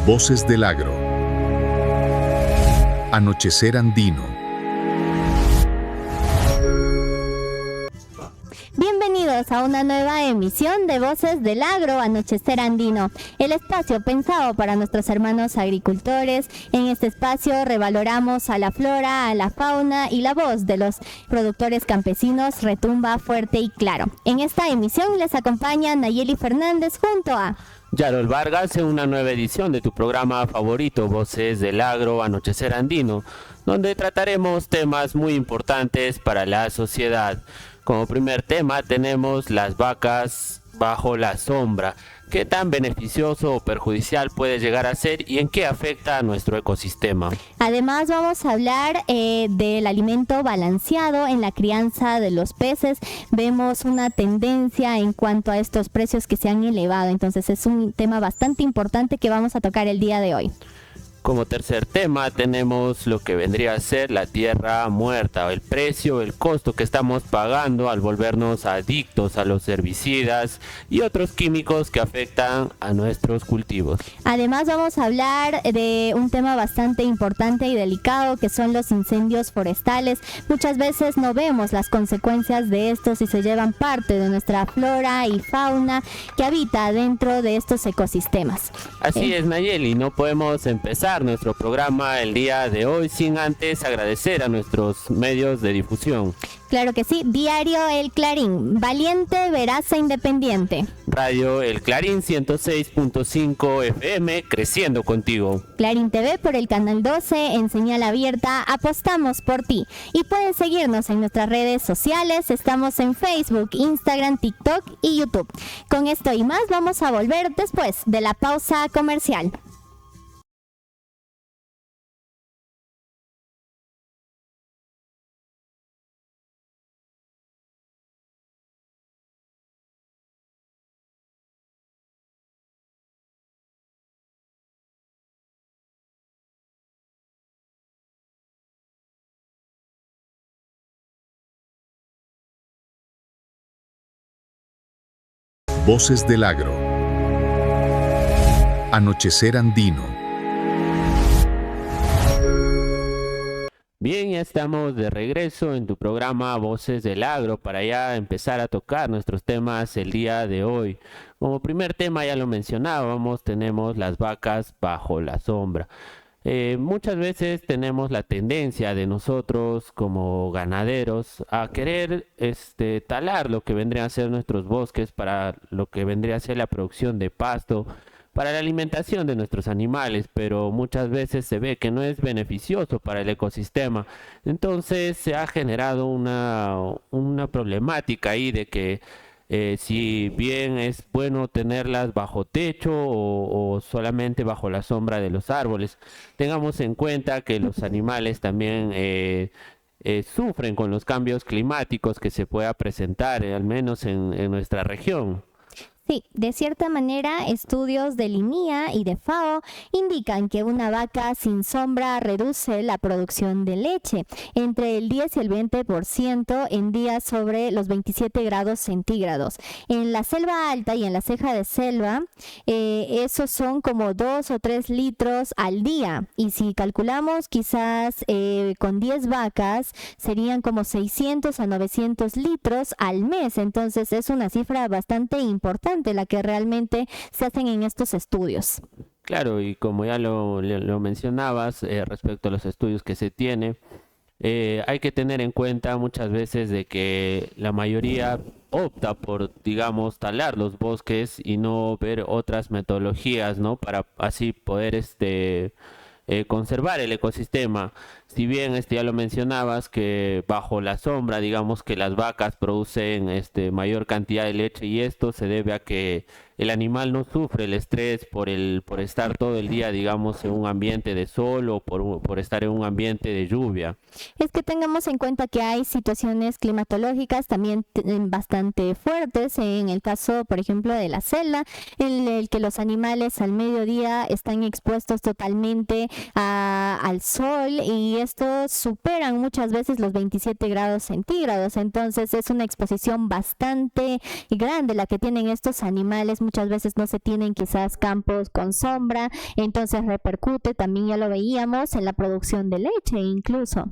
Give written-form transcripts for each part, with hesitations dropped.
Voces del Agro. Anochecer andino. Bienvenidos a una nueva emisión de Voces del Agro, Anochecer Andino, el espacio pensado para nuestros hermanos agricultores. En este espacio revaloramos a la flora, a la fauna y la voz de los productores campesinos retumba fuerte y claro. En esta emisión les acompaña Nayeli Fernández junto a Yarol Vargas en una nueva edición de tu programa favorito, Voces del Agro, Anochecer Andino, donde trataremos temas muy importantes para la sociedad. Como primer tema tenemos las vacas bajo la sombra. ¿Qué tan beneficioso o perjudicial puede llegar a ser y en qué afecta a nuestro ecosistema? Además vamos a hablar del alimento balanceado en la crianza de los peces. Vemos una tendencia en cuanto a estos precios que se han elevado, entonces es un tema bastante importante que vamos a tocar el día de hoy. Como tercer tema tenemos lo que vendría a ser la tierra muerta, el precio, el costo que estamos pagando al volvernos adictos a los herbicidas y otros químicos que afectan a nuestros cultivos. Además vamos a hablar de un tema bastante importante y delicado que son los incendios forestales. Muchas veces no vemos las consecuencias de estos y se llevan parte de nuestra flora y fauna que habita dentro de estos ecosistemas. Así es, Nayeli, no podemos empezar nuestro programa el día de hoy sin antes agradecer a nuestros medios de difusión. Claro que sí, Diario El Clarín, valiente, veraz e independiente. Radio El Clarín 106.5 FM, creciendo contigo. Clarín TV por el canal 12, en señal abierta, apostamos por ti. Y pueden seguirnos en nuestras redes sociales, estamos en Facebook, Instagram, TikTok y YouTube. Con esto y más vamos a volver después de la pausa comercial. Voces del Agro. Anochecer andino. Bien, ya estamos de regreso en tu programa Voces del Agro para ya empezar a tocar nuestros temas el día de hoy. Como primer tema, ya lo mencionábamos, tenemos las vacas bajo la sombra. Muchas veces tenemos la tendencia de nosotros como ganaderos a querer talar lo que vendrían a ser nuestros bosques para lo que vendría a ser la producción de pasto, para la alimentación de nuestros animales, pero muchas veces se ve que no es beneficioso para el ecosistema. Entonces se ha generado una problemática ahí de que si bien es bueno tenerlas bajo techo o solamente bajo la sombra de los árboles, tengamos en cuenta que los animales también sufren con los cambios climáticos que se pueda presentar, al menos en nuestra región. Sí, de cierta manera, estudios del INIA y de FAO indican que una vaca sin sombra reduce la producción de leche entre el 10 y el 20% en días sobre los 27 grados centígrados. En la selva alta y en la ceja de selva, esos son como 2 o 3 litros al día. Y si calculamos quizás con 10 vacas, serían como 600 a 900 litros al mes. Entonces es una cifra bastante importante la que realmente se hacen en estos estudios. Claro, y como ya lo mencionabas, respecto a los estudios que se tiene, hay que tener en cuenta muchas veces de que la mayoría opta por, digamos, talar los bosques y no ver otras metodologías, ¿no? Para así poder conservar el ecosistema. Si bien ya lo mencionabas que bajo la sombra, digamos que las vacas producen mayor cantidad de leche y esto se debe a que el animal no sufre el estrés por estar todo el día, digamos, en un ambiente de sol o por estar en un ambiente de lluvia. Es que tengamos en cuenta que hay situaciones climatológicas también bastante fuertes, en el caso, por ejemplo, de la selva, en el que los animales al mediodía están expuestos totalmente al sol y estos superan muchas veces los 27 grados centígrados, entonces es una exposición bastante grande la que tienen estos animales muchas veces no se tienen quizás campos con sombra, entonces repercute, también ya lo veíamos, en la producción de leche incluso.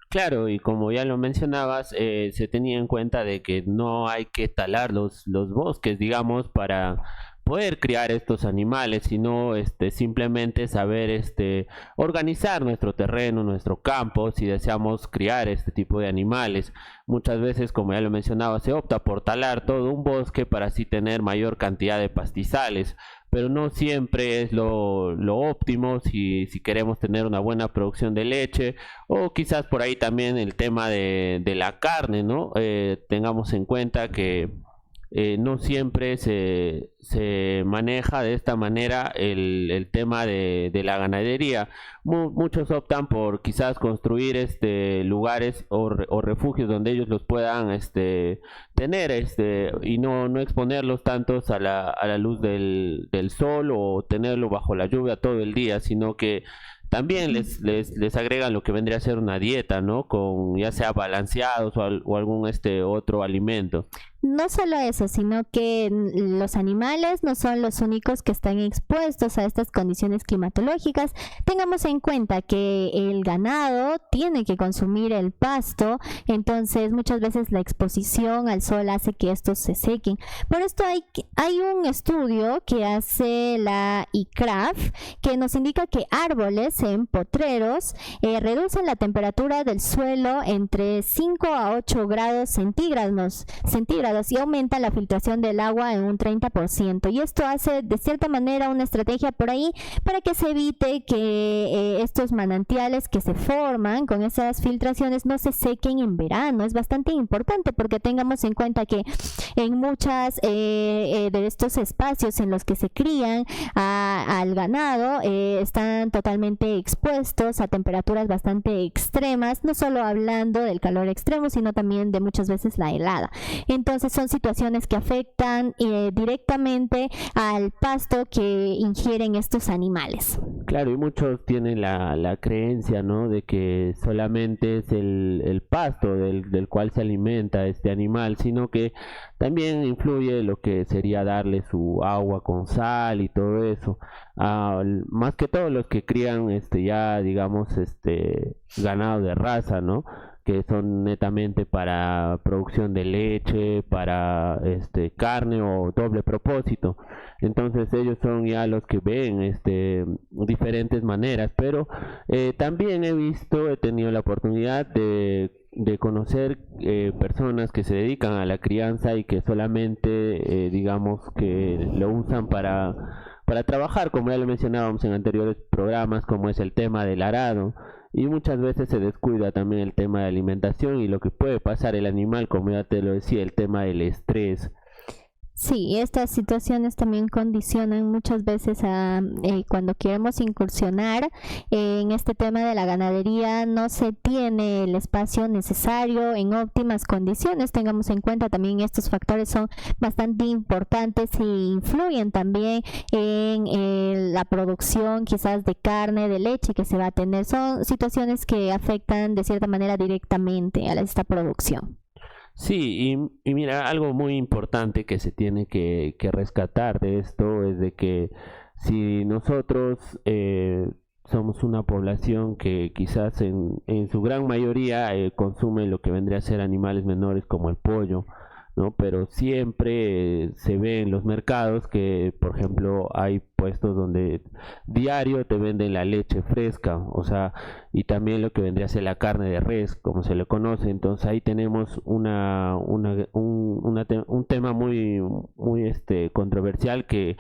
Claro, y como ya lo mencionabas, se tenía en cuenta de que no hay que talar los bosques, digamos, para poder criar estos animales, sino simplemente saber organizar nuestro terreno, nuestro campo, si deseamos criar este tipo de animales. Muchas veces, como ya lo mencionaba, se opta por talar todo un bosque para así tener mayor cantidad de pastizales, pero no siempre es lo óptimo si queremos tener una buena producción de leche, o quizás por ahí también el tema de la carne, ¿no? Tengamos en cuenta que no siempre se maneja de esta manera el tema de la ganadería. Muchos optan por quizás construir lugares o refugios donde ellos los puedan tener y no exponerlos tantos a la luz del sol, o tenerlo bajo la lluvia todo el día, sino que también les agregan lo que vendría a ser una dieta, ¿no? Con ya sea balanceados o algún otro alimento. No solo eso, sino que los animales no son los únicos que están expuestos a estas condiciones climatológicas. Tengamos en cuenta que el ganado tiene que consumir el pasto, entonces muchas veces la exposición al sol hace que estos se sequen. Por esto hay un estudio que hace la ICRAF que nos indica que árboles en potreros reducen la temperatura del suelo entre 5 a 8 grados centígrados y aumenta la filtración del agua en un 30%, y esto hace de cierta manera una estrategia por ahí para que se evite que estos manantiales que se forman con esas filtraciones no se sequen en verano. Es bastante importante porque tengamos en cuenta que en muchas de estos espacios en los que se crían al ganado están totalmente expuestos a temperaturas bastante extremas, no solo hablando del calor extremo, sino también de muchas veces la helada. Entonces son situaciones que afectan directamente al pasto que ingieren estos animales. Claro, y muchos tienen la creencia, ¿no?, de que solamente es el pasto del cual se alimenta este animal, sino que también influye lo que sería darle su agua con sal y todo eso. Más que todo los que crían ya digamos ganado de raza, ¿no?, que son netamente para producción de leche, para carne o doble propósito. Entonces ellos son ya los que ven diferentes maneras, pero también he tenido la oportunidad de conocer personas que se dedican a la crianza y que solamente digamos que lo usan para trabajar, como ya lo mencionábamos en anteriores programas, como es el tema del arado. Y muchas veces se descuida también el tema de alimentación y lo que puede pasar el animal, como ya te lo decía, el tema del estrés. Sí, estas situaciones también condicionan muchas veces a cuando queremos incursionar en este tema de la ganadería, no se tiene el espacio necesario en óptimas condiciones. Tengamos en cuenta también estos factores son bastante importantes y influyen también en la producción quizás de carne, de leche que se va a tener. Son situaciones que afectan de cierta manera directamente a esta producción. Sí, y mira, algo muy importante que se tiene que rescatar de esto es de que si nosotros somos una población que quizás en su gran mayoría consume lo que vendría a ser animales menores como el pollo, ¿no? Pero siempre se ve en los mercados que, por ejemplo, hay puestos donde diario te venden la leche fresca, o sea, y también lo que vendría a ser la carne de res, como se le conoce. Entonces ahí tenemos un tema muy controversial que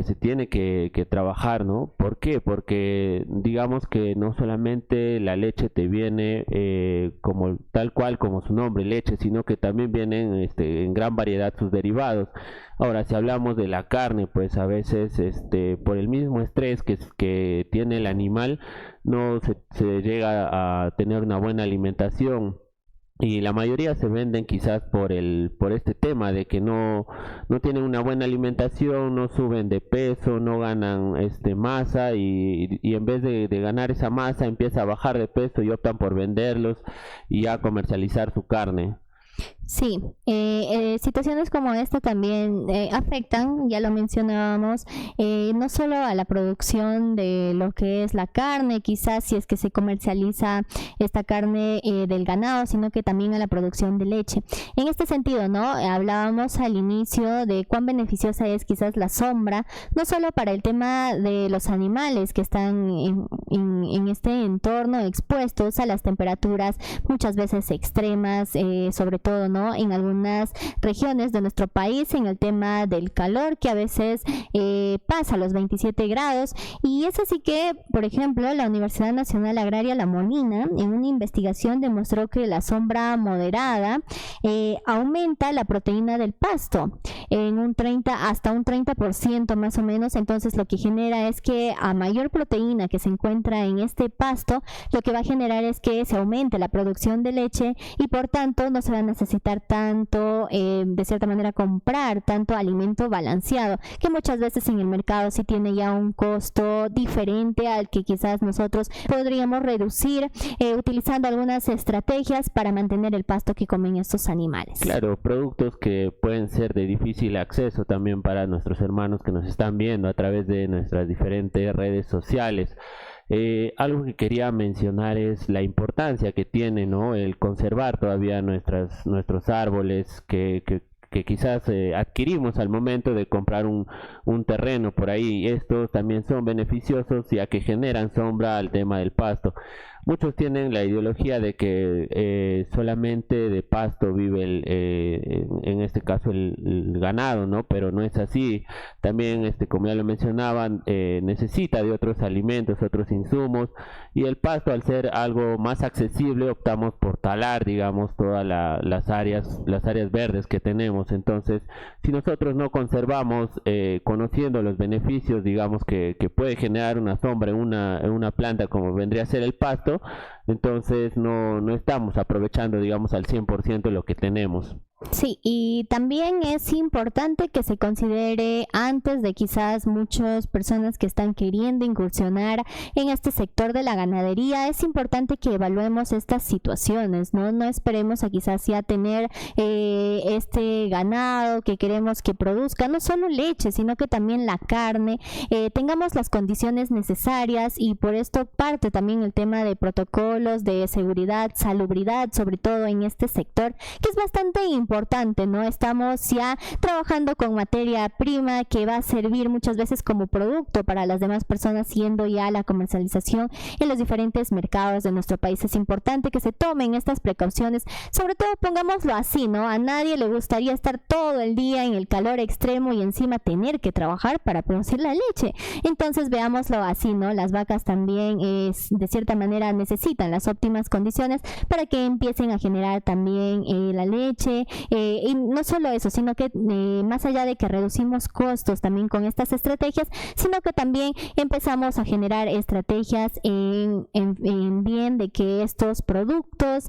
se tiene que trabajar, ¿no? ¿Por qué? Porque digamos que no solamente la leche te viene como tal cual como su nombre, leche, sino que también vienen en gran variedad sus derivados. Ahora, si hablamos de la carne, pues a veces por el mismo estrés que tiene el animal, no se llega a tener una buena alimentación. Y la mayoría se venden quizás por este tema de que no tienen una buena alimentación, no suben de peso, no ganan masa y en vez de ganar esa masa empieza a bajar de peso y optan por venderlos y a comercializar su carne. Sí, situaciones como esta también afectan, ya lo mencionábamos, no solo a la producción de lo que es la carne, quizás si es que se comercializa esta carne del ganado, sino que también a la producción de leche. En este sentido, ¿no? Hablábamos al inicio de cuán beneficiosa es quizás la sombra, no solo para el tema de los animales que están en este entorno expuestos a las temperaturas muchas veces extremas, sobre todo, ¿no? En algunas regiones de nuestro país, en el tema del calor, que a veces pasa a los 27 grados, y es así que, por ejemplo, la Universidad Nacional Agraria La Molina, en una investigación demostró que la sombra moderada aumenta la proteína del pasto en un 30 hasta un 30% más o menos. Entonces lo que genera es que a mayor proteína que se encuentra en este pasto, lo que va a generar es que se aumente la producción de leche y por tanto no se va a necesitar tanto, de cierta manera, comprar tanto alimento balanceado, que muchas veces en el mercado sí tiene ya un costo diferente al que quizás nosotros podríamos reducir utilizando algunas estrategias para mantener el pasto que comen estos animales. Claro, productos que pueden ser de difícil acceso también para nuestros hermanos que nos están viendo a través de nuestras diferentes redes sociales. Algo que quería mencionar es la importancia que tiene, ¿no?, el conservar todavía nuestros árboles que quizás adquirimos al momento de comprar un terreno por ahí. Estos también son beneficiosos ya que generan sombra al tema del pasto. Muchos tienen la ideología de que solamente de pasto vive en este caso el ganado, ¿no? Pero no es así. También, como ya lo mencionaban, necesita de otros alimentos, otros insumos, y el pasto, al ser algo más accesible, optamos por talar, digamos, todas las áreas verdes que tenemos. Entonces, si nosotros no conservamos, conociendo los beneficios, digamos, que puede generar una sombra en una planta como vendría a ser el pasto, entonces no estamos aprovechando, digamos, al 100% lo que tenemos. Sí, y también es importante que se considere antes de quizás muchas personas que están queriendo incursionar en este sector de la ganadería, es importante que evaluemos estas situaciones, ¿no? No esperemos a quizás ya tener este ganado que queremos que produzca no solo leche, sino que también la carne, tengamos las condiciones necesarias, y por esto parte también el tema de protocolos de seguridad, salubridad, sobre todo en este sector, que es bastante importante, ¿no? Estamos ya trabajando con materia prima que va a servir muchas veces como producto para las demás personas, siendo ya la comercialización en los diferentes mercados de nuestro país. Es importante que se tomen estas precauciones, sobre todo pongámoslo así, ¿no? A nadie le gustaría estar todo el día en el calor extremo y encima tener que trabajar para producir la leche. Entonces veámoslo así, ¿no? Las vacas también de cierta manera necesitan las óptimas condiciones para que empiecen a generar también la leche, y no solo eso, sino que más allá de que reducimos costos también con estas estrategias, sino que también empezamos a generar estrategias en bien de que estos productos,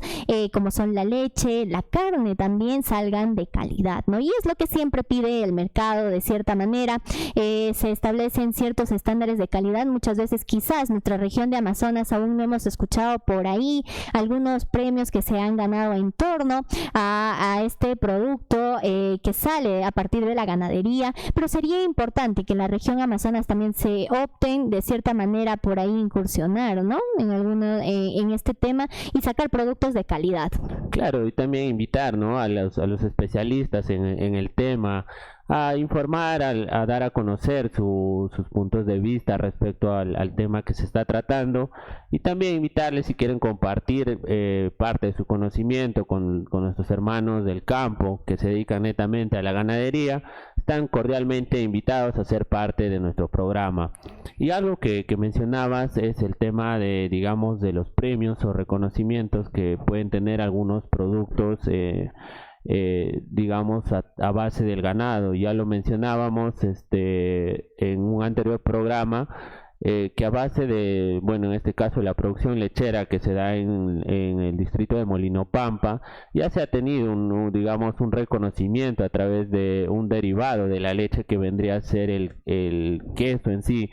como son la leche, la carne, también salgan de calidad, ¿no? Y es lo que siempre pide el mercado, de cierta manera. Se establecen ciertos estándares de calidad. Muchas veces quizás nuestra región de Amazonas aún no hemos escuchado por ahí algunos premios que se han ganado en torno a este producto que sale a partir de la ganadería, pero sería importante que en la región Amazonas también se opten de cierta manera por ahí incursionar, ¿no?, en este tema y sacar productos de calidad. Claro, y también invitar, ¿no?, a los especialistas en el tema a informar, a dar a conocer sus puntos de vista respecto al tema que se está tratando, y también invitarles, si quieren compartir parte de su conocimiento con nuestros hermanos del campo que se dedican netamente a la ganadería, están cordialmente invitados a ser parte de nuestro programa. Y algo que mencionabas es el tema de, digamos, de los premios o reconocimientos que pueden tener algunos productos, digamos, a base del ganado. Ya lo mencionábamos en un anterior programa, que a base de, bueno, en este caso la producción lechera que se da en el distrito de Molinopampa, ya se ha tenido digamos, un reconocimiento a través de un derivado de la leche que vendría a ser el queso en sí,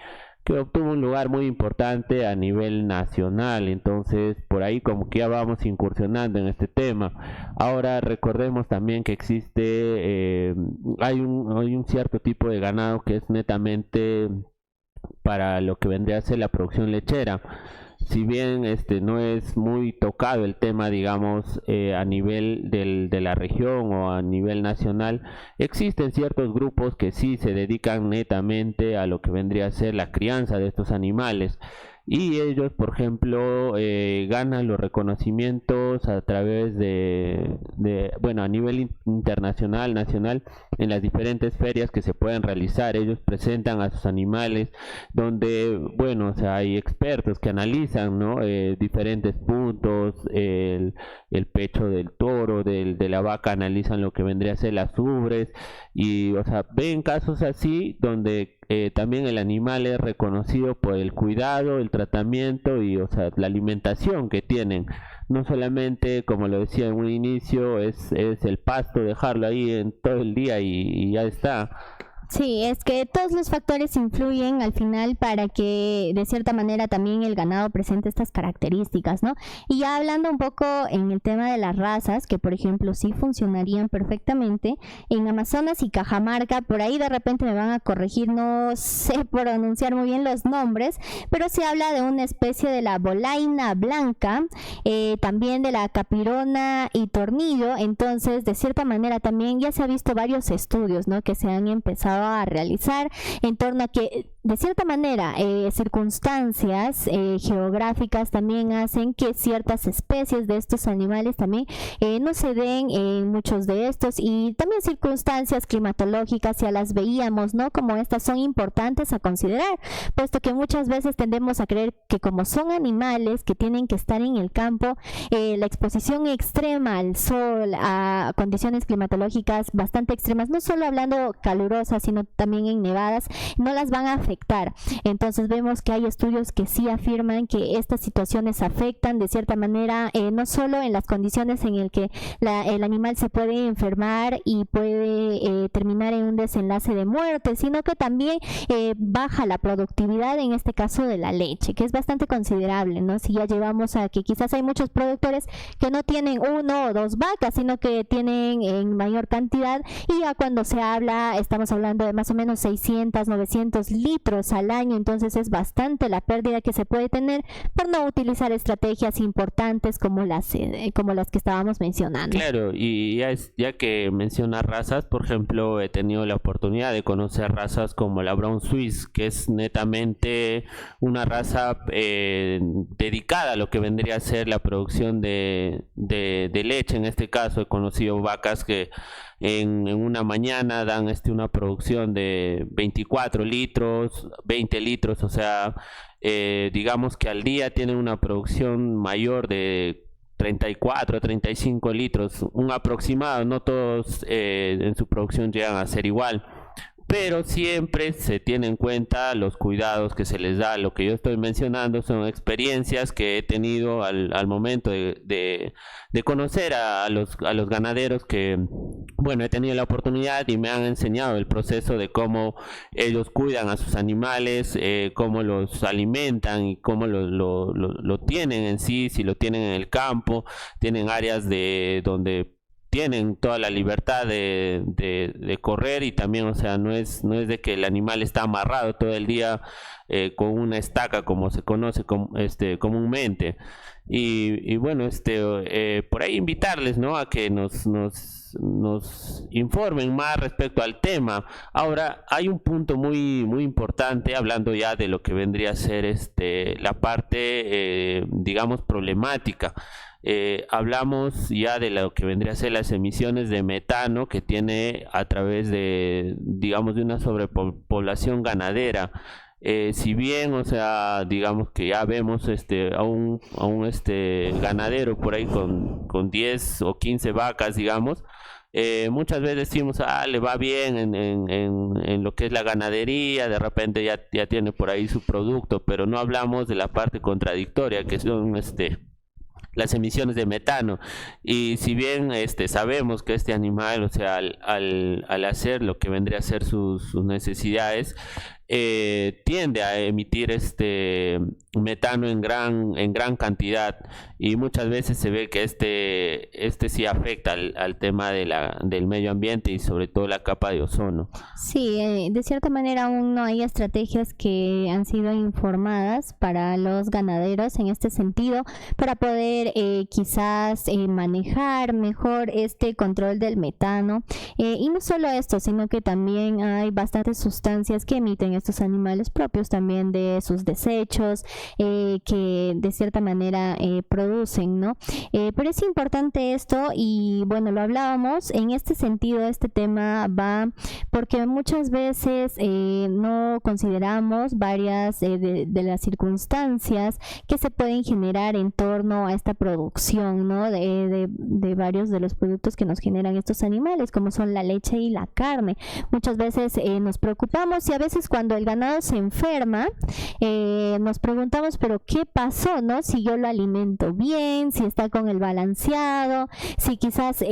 que obtuvo un lugar muy importante a nivel nacional. Entonces por ahí como que ya vamos incursionando en este tema. Ahora recordemos también que existe, hay un cierto tipo de ganado que es netamente para lo que vendría a ser la producción lechera. Si bien no es muy tocado el tema, digamos, a nivel de la región o a nivel nacional, existen ciertos grupos que sí se dedican netamente a lo que vendría a ser la crianza de estos animales. Y ellos, por ejemplo, ganan los reconocimientos a través bueno, a nivel internacional, nacional, en las diferentes ferias que se pueden realizar. Ellos presentan a sus animales donde, bueno, o sea, hay expertos que analizan, ¿no? Diferentes puntos, el pecho del toro, de la vaca, analizan lo que vendría a ser las ubres y, o sea, ven casos así donde también el animal es reconocido por el cuidado, el tratamiento y, o sea, la alimentación que tienen. No solamente, como lo decía en un inicio, es el pasto, dejarlo ahí en todo el día y ya está. Sí, es que todos los factores influyen al final para que de cierta manera también el ganado presente estas características, ¿no? Y ya hablando un poco en el tema de las razas, que por ejemplo sí funcionarían perfectamente, en Amazonas y Cajamarca, por ahí de repente me van a corregir, no sé pronunciar muy bien los nombres, pero se habla de una especie de la bolaina blanca, también de la capirona y tornillo. Entonces de cierta manera también ya se ha visto varios estudios, ¿no?, que se han empezado a realizar en torno a que de cierta manera circunstancias geográficas también hacen que ciertas especies de estos animales también no se den en muchos de estos, y también circunstancias climatológicas ya las veíamos, ¿no?, como estas son importantes a considerar, puesto que muchas veces tendemos a creer que como son animales que tienen que estar en el campo, la exposición extrema al sol, a condiciones climatológicas bastante extremas, no solo hablando calurosas sino también en nevadas, no las van a afectar. Entonces vemos que hay estudios que sí afirman que estas situaciones afectan de cierta manera, no solo en las condiciones en el que el animal se puede enfermar y puede terminar en un desenlace de muerte, sino que también baja la productividad, en este caso de la leche, que es bastante considerable, ¿no? Si ya llevamos a que quizás hay muchos productores que no tienen 1 o 2 vacas, sino que tienen en mayor cantidad, y ya cuando se habla, estamos hablando de más o menos 600, 900 litros al año. Entonces es bastante la pérdida que se puede tener por no utilizar estrategias importantes como las que estábamos mencionando. Claro, y ya que menciona razas, por ejemplo, he tenido la oportunidad de conocer razas como la Brown Swiss, que es netamente una raza dedicada a lo que vendría a ser la producción de leche. En este caso he conocido vacas que en una mañana dan una producción de 24 litros, 20 litros, o sea, digamos que al día tienen una producción mayor de 34, 35 litros, un aproximado. No todos en su producción llegan a ser igual, pero siempre se tiene en cuenta los cuidados que se les da. Lo que yo estoy mencionando son experiencias que he tenido al momento de conocer a los ganaderos que, bueno, he tenido la oportunidad y me han enseñado el proceso de cómo ellos cuidan a sus animales, cómo los alimentan y cómo lo tienen en sí, si lo tienen en el campo, tienen áreas donde tienen toda la libertad de correr, y también, o sea, no es de que el animal está amarrado todo el día con una estaca, como se conoce comúnmente. Y bueno, por ahí invitarles, ¿no?, a que nos informen más respecto al tema. Ahora, hay un punto muy importante, hablando ya de lo que vendría a ser la parte, digamos, problemática. Hablamos ya de lo que vendría a ser las emisiones de metano que tiene a través de, digamos, de una sobrepoblación ganadera. Si bien, o sea, digamos que ya vemos a un ganadero por ahí con 10 o 15 vacas, digamos, muchas veces decimos, le va bien en lo que es la ganadería, de repente ya tiene por ahí su producto, pero no hablamos de la parte contradictoria, que son las emisiones de metano. Y si bien sabemos que este animal, o sea, al hacer lo que vendría a ser sus necesidades, tiende a emitir metano en gran cantidad, y muchas veces se ve que este sí afecta al tema del medio ambiente y sobre todo la capa de ozono. Sí, de cierta manera aún no hay estrategias que han sido informadas para los ganaderos en este sentido, para poder quizás manejar mejor este control del metano. Y no solo esto, sino que también hay bastantes sustancias que emiten estos animales propios también de sus desechos, que de cierta manera producen, ¿no? Pero es importante esto, y bueno, lo hablábamos, en este sentido este tema va porque muchas veces no consideramos varias de las circunstancias que se pueden generar en torno a esta producción, ¿no? de varios de los productos que nos generan estos animales, como son la leche y la carne. Muchas veces nos preocupamos, y a veces cuando el ganado se enferma nos preguntamos, pero ¿qué pasó, no? Si yo lo alimento bien, si está con el balanceado, si quizás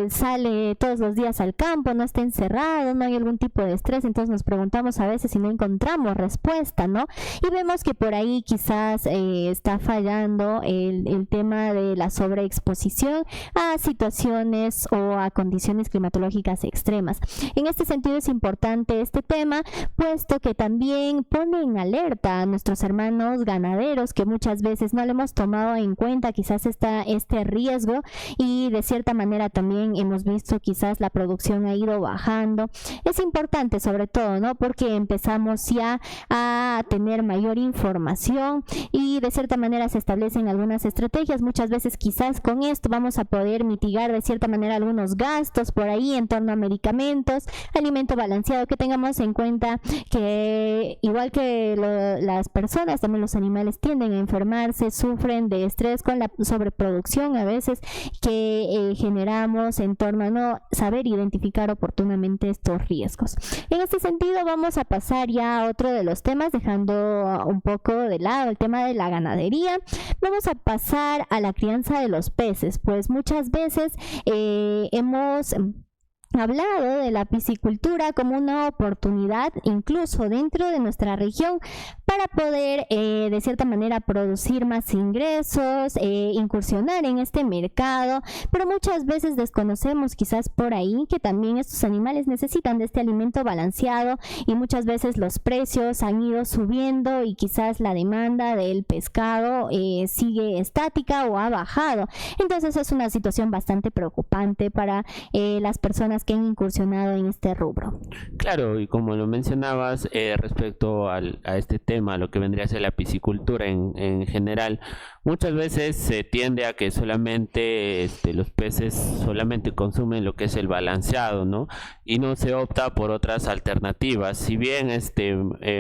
sale todos los días al campo, no está encerrado, no hay algún tipo de estrés. Entonces nos preguntamos a veces si no encontramos respuesta, ¿no? Y vemos que por ahí quizás está fallando el tema de la sobreexposición a situaciones o a condiciones climatológicas extremas. En este sentido es importante este tema, puesto que también pone en alerta a nuestros hermanos ganaderos, que muchas veces no le hemos tomado en cuenta quizás este riesgo, y de cierta manera también hemos visto quizás la producción ha ido bajando. Es importante sobre todo, ¿no? Porque empezamos ya a tener mayor información, y de cierta manera se establecen algunas estrategias. Muchas veces quizás con esto vamos a poder mitigar de cierta manera algunos gastos por ahí en torno a medicamentos, alimento balanceado, que tengamos en cuenta que igual que las personas, también los animales tienden a enfermarse, sufren de estrés con la sobreproducción a veces que generamos en torno a no saber identificar oportunamente estos riesgos. En este sentido vamos a pasar ya a otro de los temas, dejando un poco de lado el tema de la ganadería. Vamos a pasar a la crianza de los peces, pues muchas veces hemos hablado de la piscicultura como una oportunidad incluso dentro de nuestra región para poder de cierta manera producir más ingresos, incursionar en este mercado, pero muchas veces desconocemos quizás por ahí que también estos animales necesitan de este alimento balanceado, y muchas veces los precios han ido subiendo y quizás la demanda del pescado sigue estática o ha bajado. Entonces es una situación bastante preocupante para las personas que han incursionado en este rubro. Claro, y como lo mencionabas, respecto a este tema, lo que vendría a ser la piscicultura en general, muchas veces se tiende a que solamente los peces solamente consumen lo que es el balanceado, ¿no? Y no se opta por otras alternativas. Si bien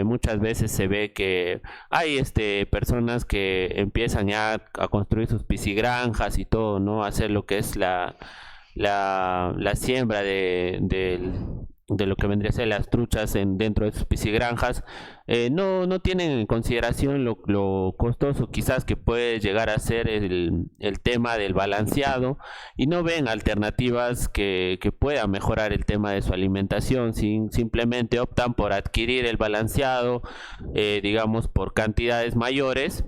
muchas veces se ve que hay personas que empiezan ya a construir sus piscigranjas y todo, ¿no? Hacer lo que es la siembra de lo que vendría a ser las truchas dentro de sus piscigranjas, no tienen en consideración lo costoso quizás que puede llegar a ser el tema del balanceado, y no ven alternativas que puedan mejorar el tema de su alimentación. Simplemente optan por adquirir el balanceado, digamos, por cantidades mayores,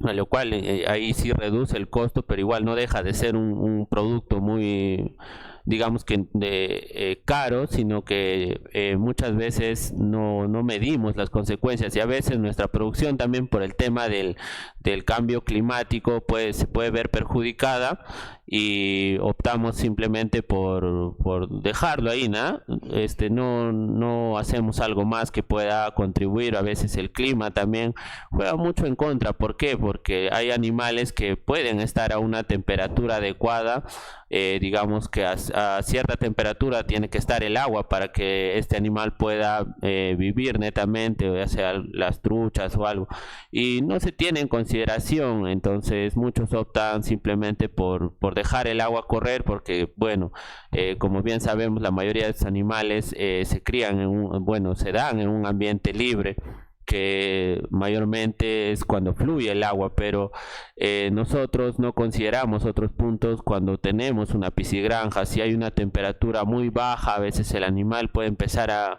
a lo cual ahí sí reduce el costo, pero igual no deja de ser un producto muy, digamos que caro, sino que muchas veces no medimos las consecuencias, y a veces nuestra producción también por el tema del cambio climático se puede ver perjudicada, y optamos simplemente por dejarlo ahí, ¿no? No hacemos algo más que pueda contribuir. A veces el clima también juega mucho en contra. ¿Por qué? Porque hay animales que pueden estar a una temperatura adecuada, digamos que a cierta temperatura tiene que estar el agua para que este animal pueda vivir netamente, ya sea las truchas o algo, y no se tiene en consideración. Entonces muchos optan simplemente por dejar el agua correr, porque bueno, como bien sabemos, la mayoría de estos animales se crían se dan en un ambiente libre, que mayormente es cuando fluye el agua, pero nosotros no consideramos otros puntos cuando tenemos una piscigranja. Si hay una temperatura muy baja, a veces el animal puede empezar a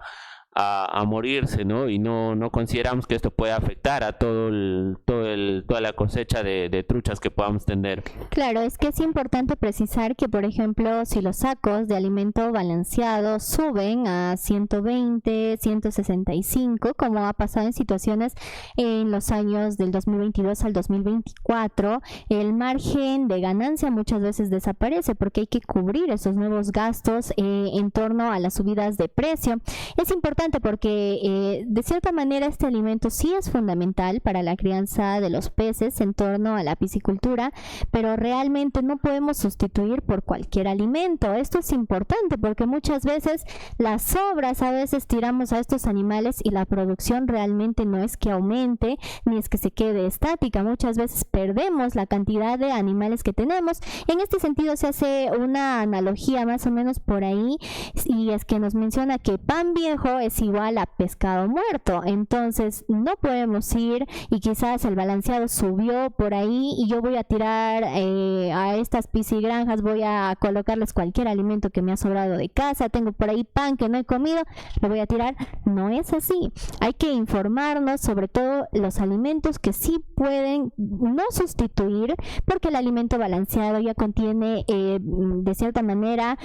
a morirse, ¿no? Y no consideramos que esto pueda afectar a toda la cosecha de truchas que podamos tener. Claro, es que es importante precisar que, por ejemplo, si los sacos de alimento balanceado suben a 120, 165, como ha pasado en situaciones en los años del 2022 al 2024, el margen de ganancia muchas veces desaparece porque hay que cubrir esos nuevos gastos en torno a las subidas de precio. Es importante porque de cierta manera este alimento sí es fundamental para la crianza de los peces en torno a la piscicultura, pero realmente no podemos sustituir por cualquier alimento. Esto es importante porque muchas veces las sobras a veces tiramos a estos animales y la producción realmente no es que aumente ni es que se quede estática. Muchas veces perdemos la cantidad de animales que tenemos. En este sentido se hace una analogía más o menos por ahí, y es que nos menciona que pan viejo es igual a pescado muerto. Entonces no podemos ir y quizás el balanceado subió por ahí y yo voy a tirar a estas piscigranjas, voy a colocarles cualquier alimento que me ha sobrado de casa, tengo por ahí pan que no he comido, lo voy a tirar. No es así. Hay que informarnos sobre todo los alimentos que sí pueden no sustituir, porque el alimento balanceado ya contiene de cierta manera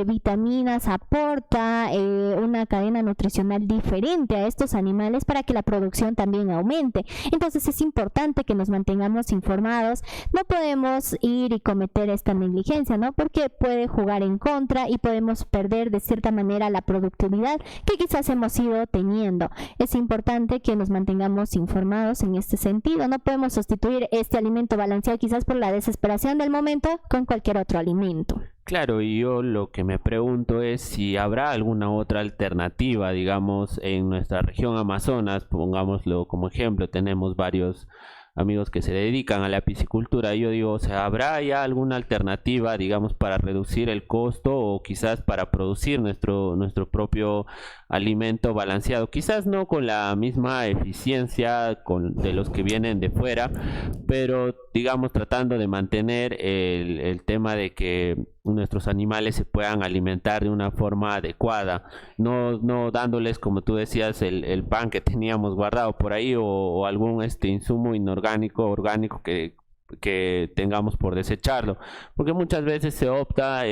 vitaminas, aporta una cadena nutricional diferente a estos animales para que la producción también aumente. Entonces es importante que nos mantengamos informados. No podemos ir y cometer esta negligencia, ¿no? Porque puede jugar en contra y podemos perder de cierta manera la productividad que quizás hemos ido teniendo. Es importante que nos mantengamos informados en este sentido. No podemos sustituir este alimento balanceado quizás por la desesperación del momento con cualquier otro alimento. Claro, y yo lo que me pregunto es si habrá alguna otra alternativa, digamos, en nuestra región Amazonas, pongámoslo como ejemplo, tenemos varios amigos que se dedican a la piscicultura. Yo digo, o sea, ¿habrá ya alguna alternativa, digamos, para reducir el costo o quizás para producir nuestro propio alimento balanceado? Quizás no con la misma eficiencia de los que vienen de fuera, pero digamos tratando de mantener el tema de que nuestros animales se puedan alimentar de una forma adecuada, no dándoles, como tú decías, el pan que teníamos guardado por ahí o algún insumo inorgánico, orgánico que tengamos por desecharlo, porque muchas veces se opta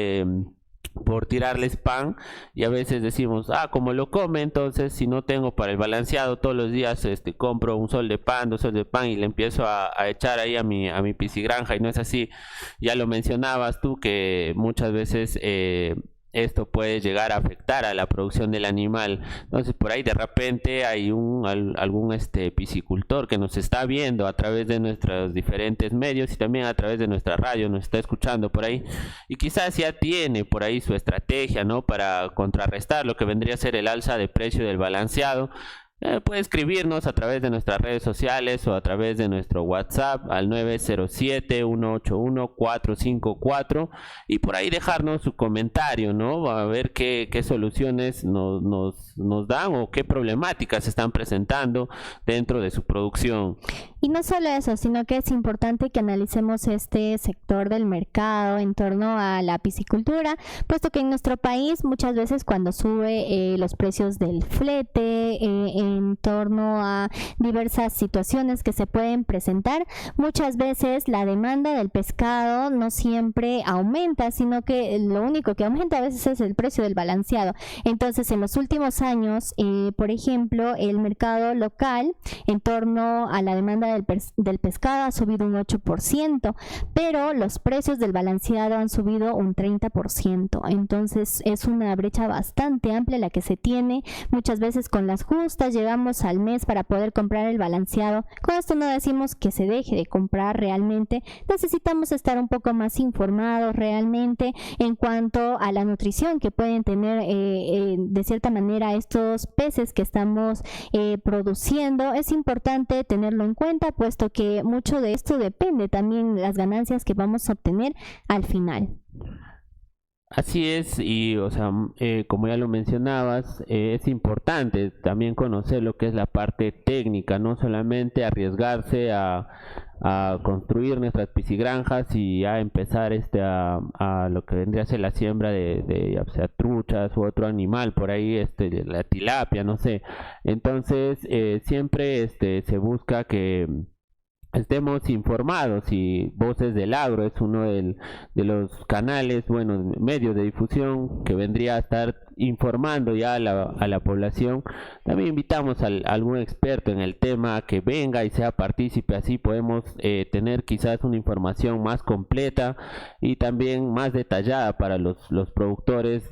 por tirarles pan y a veces decimos, como lo come, entonces si no tengo para el balanceado todos los días compro un sol de pan, 2 soles de pan y le empiezo a echar ahí a mi piscigranja, y no es así. Ya lo mencionabas tú que muchas veces esto puede llegar a afectar a la producción del animal. Entonces por ahí de repente hay algún piscicultor que nos está viendo a través de nuestros diferentes medios y también a través de nuestra radio, nos está escuchando por ahí y quizás ya tiene por ahí su estrategia, ¿no?, para contrarrestar lo que vendría a ser el alza de precio del balanceado. Puede escribirnos a través de nuestras redes sociales o a través de nuestro WhatsApp al 907-181-454 y por ahí dejarnos su comentario, ¿no? A ver qué soluciones nos dan o qué problemáticas se están presentando dentro de su producción. Y no solo eso, sino que es importante que analicemos este sector del mercado en torno a la piscicultura, puesto que en nuestro país muchas veces cuando sube los precios del flete, en torno a diversas situaciones que se pueden presentar, muchas veces la demanda del pescado no siempre aumenta, sino que lo único que aumenta a veces es el precio del balanceado. Entonces en los últimos años, por ejemplo, el mercado local en torno a la demanda del pescado ha subido un 8%, pero los precios del balanceado han subido un 30%. Entonces es una brecha bastante amplia la que se tiene. Muchas veces con las justas llegamos al mes para poder comprar el balanceado. Con esto no decimos que se deje de comprar realmente. Necesitamos estar un poco más informados realmente en cuanto a la nutrición que pueden tener de cierta manera estos peces que estamos produciendo. Es importante tenerlo en cuenta, puesto que mucho de esto depende también de las ganancias que vamos a obtener al final. Así es, y o sea, como ya lo mencionabas, es importante también conocer lo que es la parte técnica, no solamente arriesgarse a a construir nuestras piscigranjas y a empezar a lo que vendría a ser la siembra de ya sea truchas u otro animal por ahí, la tilapia, no sé. Entonces siempre se busca que estemos informados, y Voces del Agro es uno de los canales, bueno, medios de difusión que vendría a estar informando ya a la población. También invitamos a algún experto en el tema que venga y sea partícipe, así podemos tener quizás una información más completa y también más detallada para los productores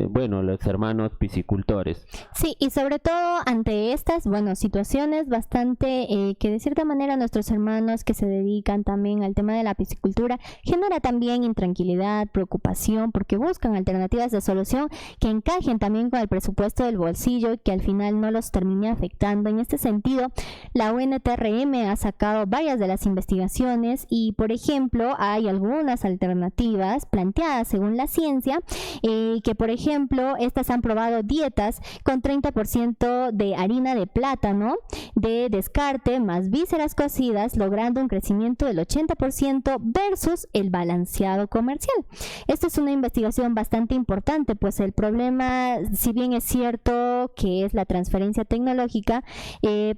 bueno, los hermanos piscicultores. Sí, y sobre todo ante estas, bueno, situaciones bastante que de cierta manera nuestros hermanos que se dedican también al tema de la piscicultura genera también intranquilidad, preocupación, porque buscan alternativas de solución que encajen también con el presupuesto del bolsillo y que al final no los termine afectando. En este sentido, la UNTRM ha sacado varias de las investigaciones y, por ejemplo, hay algunas alternativas planteadas según la ciencia, que por ejemplo, estas han probado dietas con 30% de harina de plátano de descarte más vísceras cocidas, logrando un crecimiento del 80% versus el balanceado comercial. Esta es una investigación bastante importante, pues el problema, si bien es cierto que es la transferencia tecnológica,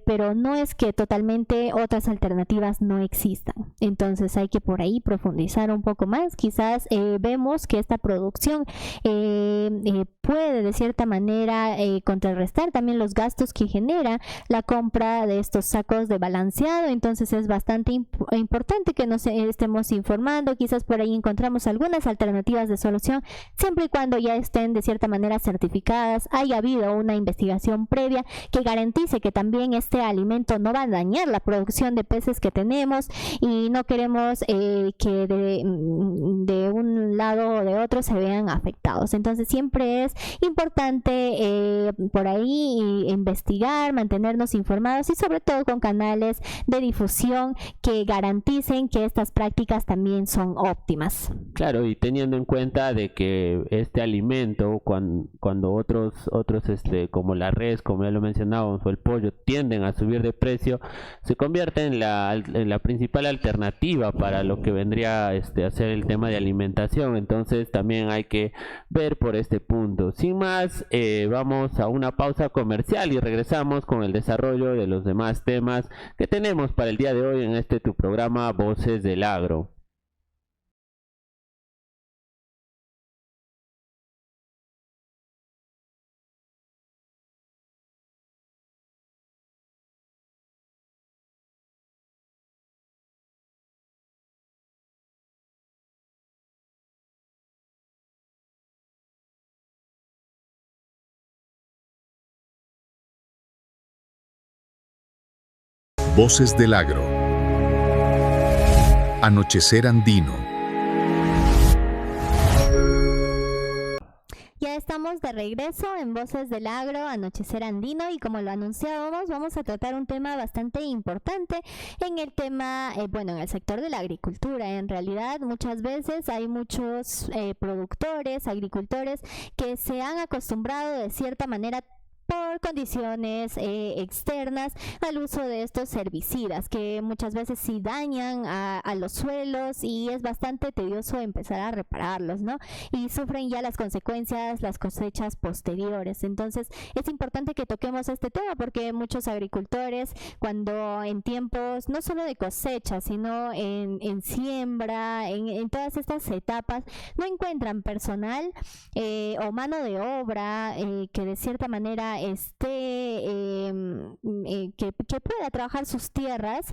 pero no es que totalmente otras alternativas no existan. Entonces hay que por ahí profundizar un poco más. Quizás vemos que esta producción puede de cierta manera contrarrestar también los gastos que genera la compra de estos sacos de balanceado. Entonces es bastante importante que nos estemos informando. Quizás por ahí encontramos algunas alternativas de solución, siempre y cuando ya estén de cierta manera certificadas, haya habido una investigación previa que garantice que también este alimento no va a dañar la producción de peces que tenemos, y no queremos que de un lado o de otro se vean afectados. Entonces siempre es importante por ahí investigar, mantenernos informados y sobre todo con canales de difusión que garanticen que estas prácticas también son óptimas. Claro, y teniendo en cuenta de que este alimento, cuando otros como la res, como ya lo mencionábamos, o el pollo, tienden a subir de precio, se convierte en la principal alternativa para lo que vendría a ser el tema de alimentación. Entonces también hay que ver por este punto. Sin más, vamos a una pausa comercial y regresamos con el desarrollo de los demás temas que tenemos para el día de hoy en tu programa Voces del Agro. Voces del Agro. Anochecer andino. Ya estamos de regreso en Voces del Agro, Anochecer Andino, y como lo anunciábamos, vamos a tratar un tema bastante importante en el tema, en el sector de la agricultura. En realidad, muchas veces hay muchos productores, agricultores, que se han acostumbrado de cierta manera por condiciones externas al uso de estos herbicidas, que muchas veces sí dañan a los suelos, y es bastante tedioso empezar a repararlos, ¿no? Y sufren ya las consecuencias las cosechas posteriores. Entonces es importante que toquemos este tema, porque muchos agricultores, cuando en tiempos no solo de cosecha, sino en siembra, en todas estas etapas, no encuentran personal o mano de obra que de cierta manera que pueda trabajar sus tierras,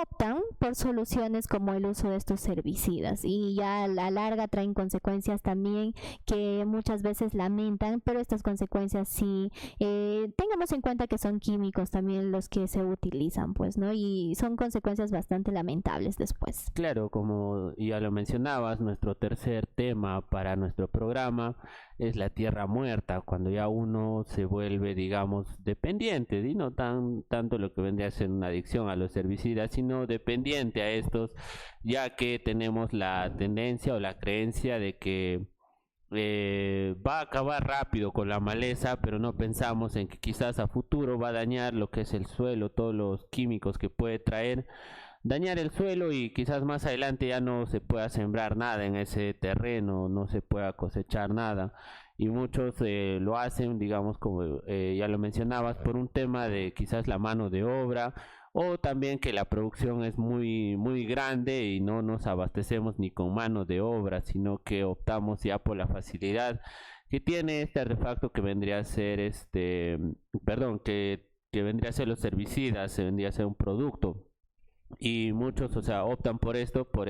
optan por soluciones como el uso de estos herbicidas, y ya a la larga traen consecuencias también que muchas veces lamentan, pero estas consecuencias sí, tengamos en cuenta que son químicos también los que se utilizan, pues, ¿no? Y son consecuencias bastante lamentables después. Claro, como ya lo mencionabas, nuestro tercer tema para nuestro programa es la tierra muerta, cuando ya uno se vuelve, digamos, dependiente, y no tanto lo que vendría a ser una adicción a los herbicidas, sino dependiente a estos, ya que tenemos la tendencia o la creencia de que va a acabar rápido con la maleza, pero no pensamos en que quizás a futuro va a dañar lo que es el suelo, todos los químicos que puede traer, dañar el suelo y quizás más adelante ya no se pueda sembrar nada en ese terreno, no se pueda cosechar nada. Y muchos lo hacen, digamos, como ya lo mencionabas, por un tema de quizás la mano de obra o también que la producción es muy grande y no nos abastecemos ni con mano de obra, sino que optamos ya por la facilidad que tiene este artefacto que vendría a ser que vendría a ser los herbicidas, se vendría a ser un producto. Y muchos, o sea, optan por esto, por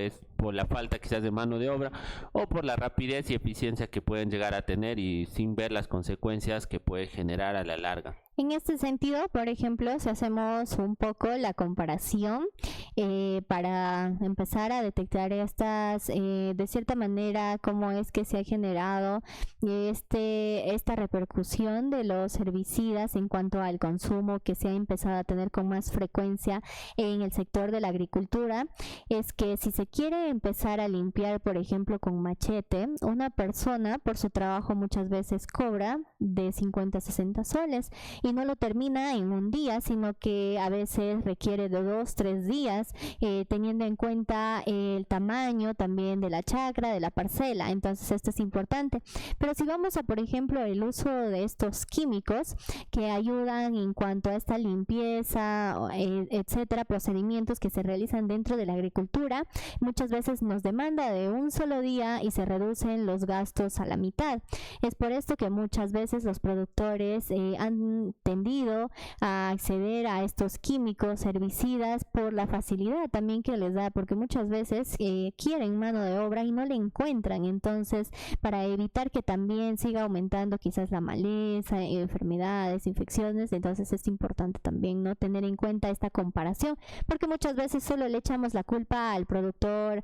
la falta quizás de mano de obra o por la rapidez y eficiencia que pueden llegar a tener y sin ver las consecuencias que puede generar a la larga. En este sentido, por ejemplo, si hacemos un poco la comparación para empezar a detectar de cierta manera, cómo es que se ha generado esta repercusión de los herbicidas en cuanto al consumo que se ha empezado a tener con más frecuencia en el sector de la agricultura, es que si se quiere empezar a limpiar, por ejemplo, con machete, una persona por su trabajo muchas veces cobra de 50 a 60 soles. Y no lo termina en un día, sino que a veces requiere de 2-3 días, teniendo en cuenta el tamaño también de la chacra, de la parcela. Entonces esto es importante. Pero si vamos a, por ejemplo, el uso de estos químicos que ayudan en cuanto a esta limpieza, etcétera, procedimientos que se realizan dentro de la agricultura, muchas veces nos demanda de un solo día y se reducen los gastos a la mitad. Es por esto que muchas veces los productores han tendido a acceder a estos químicos, herbicidas, por la facilidad también que les da, porque muchas veces quieren mano de obra y no la encuentran. Entonces, para evitar que también siga aumentando quizás la maleza, enfermedades, infecciones, entonces es importante también no tener en cuenta esta comparación, porque muchas veces solo le echamos la culpa al productor,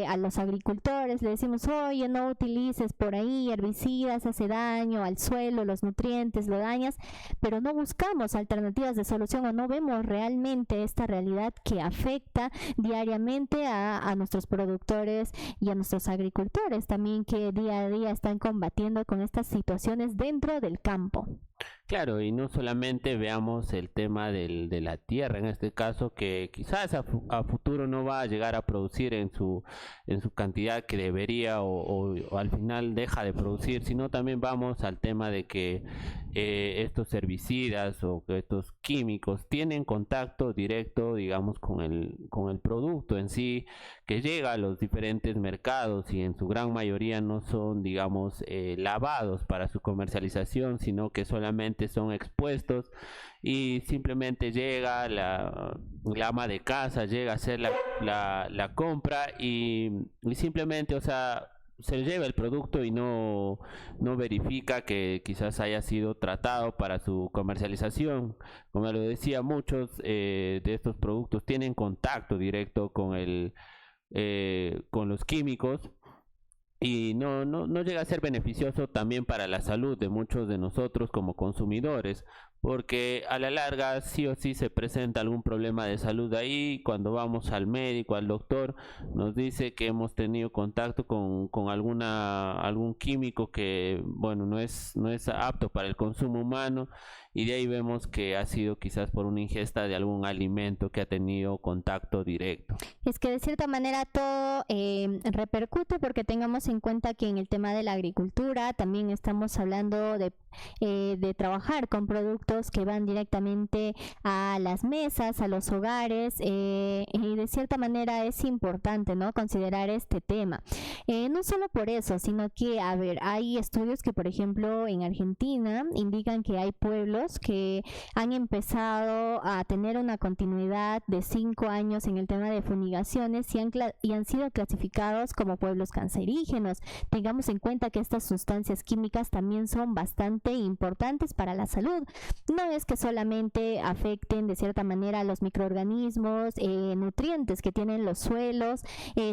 a los agricultores, le decimos, oye, no utilices por ahí herbicidas, hace daño al suelo, los nutrientes, lo dañas, pero no buscamos alternativas de solución o no vemos realmente esta realidad que afecta diariamente a nuestros productores y a nuestros agricultores también, que día a día están combatiendo con estas situaciones dentro del campo. Claro, y no solamente veamos el tema de la tierra, en este caso, que quizás a futuro no va a llegar a producir en su cantidad que debería o al final deja de producir, sino también vamos al tema de que estos herbicidas o que estos químicos tienen contacto directo, digamos, con el producto en sí, que llega a los diferentes mercados y en su gran mayoría no son, digamos, lavados para su comercialización, sino que solamente son expuestos y simplemente llega la ama de casa, llega a hacer la compra y simplemente, o sea, se lleva el producto y no verifica que quizás haya sido tratado para su comercialización. Como lo decía, muchos de estos productos tienen contacto directo con los químicos y no llega a ser beneficioso también para la salud de muchos de nosotros como consumidores, porque a la larga sí o sí se presenta algún problema de salud ahí. Cuando vamos al médico, al doctor, nos dice que hemos tenido contacto con algún químico que, bueno, no es apto para el consumo humano, y de ahí vemos que ha sido quizás por una ingesta de algún alimento que ha tenido contacto directo. Es que de cierta manera todo repercute, porque tengamos en cuenta que en el tema de la agricultura también estamos hablando de trabajar con productos que van directamente a las mesas, a los hogares, y de cierta manera es importante, ¿no?, considerar este tema. No solo por eso, sino que, a ver, hay estudios que, por ejemplo, en Argentina indican que hay pueblos que han empezado a tener una continuidad de 5 años en el tema de fumigaciones y han sido clasificados como pueblos cancerígenos. Tengamos en cuenta que estas sustancias químicas también son bastante sumamente importantes para la salud. No es que solamente afecten de cierta manera los microorganismos, nutrientes que tienen los suelos,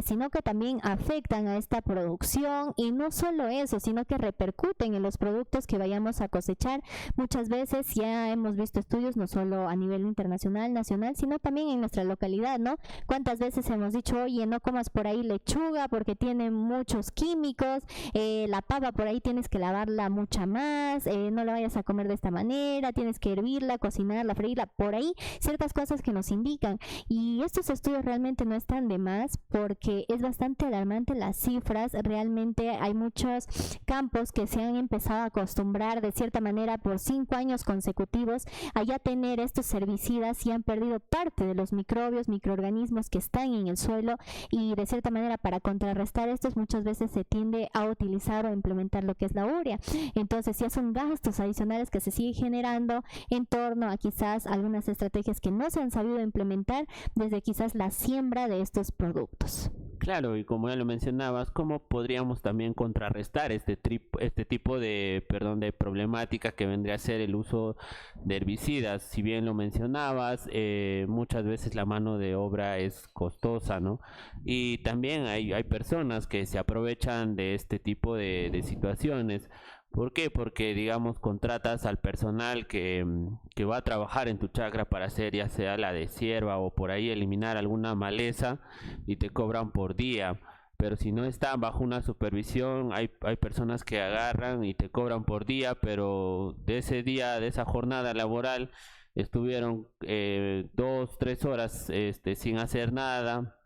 sino que también afectan a esta producción, y no solo eso, sino que repercuten en los productos que vayamos a cosechar. Muchas veces ya hemos visto estudios no solo a nivel internacional, nacional, sino también en nuestra localidad, ¿no? ¿Cuántas veces hemos dicho, oye, no comas por ahí lechuga porque tiene muchos químicos, la papa por ahí tienes que lavarla mucha más, no la vayas a comer de esta manera, tienes que hervirla, cocinarla, freírla, por ahí ciertas cosas que nos indican? Y estos estudios realmente no están de más, porque es bastante alarmante las cifras. Realmente hay muchos campos que se han empezado a acostumbrar de cierta manera por 5 años consecutivos a ya tener estos herbicidas, y han perdido parte de los microbios, microorganismos que están en el suelo, y de cierta manera para contrarrestar estos muchas veces se tiende a utilizar o implementar lo que es la urea. Entonces ya son gastos adicionales que se siguen generando en torno a quizás algunas estrategias que no se han sabido implementar desde quizás la siembra de estos productos. Claro, y como ya lo mencionabas, ¿cómo podríamos también contrarrestar este tipo de problemática que vendría a ser el uso de herbicidas? Si bien lo mencionabas, muchas veces la mano de obra es costosa, ¿no? Y también hay personas que se aprovechan de este tipo de situaciones. ¿Por qué? Porque, digamos, contratas al personal que va a trabajar en tu chacra para hacer ya sea la deshierva o por ahí eliminar alguna maleza, y te cobran por día. Pero si no están bajo una supervisión, hay personas que agarran y te cobran por día, pero de ese día, de esa jornada laboral, estuvieron 2, 3 horas sin hacer nada,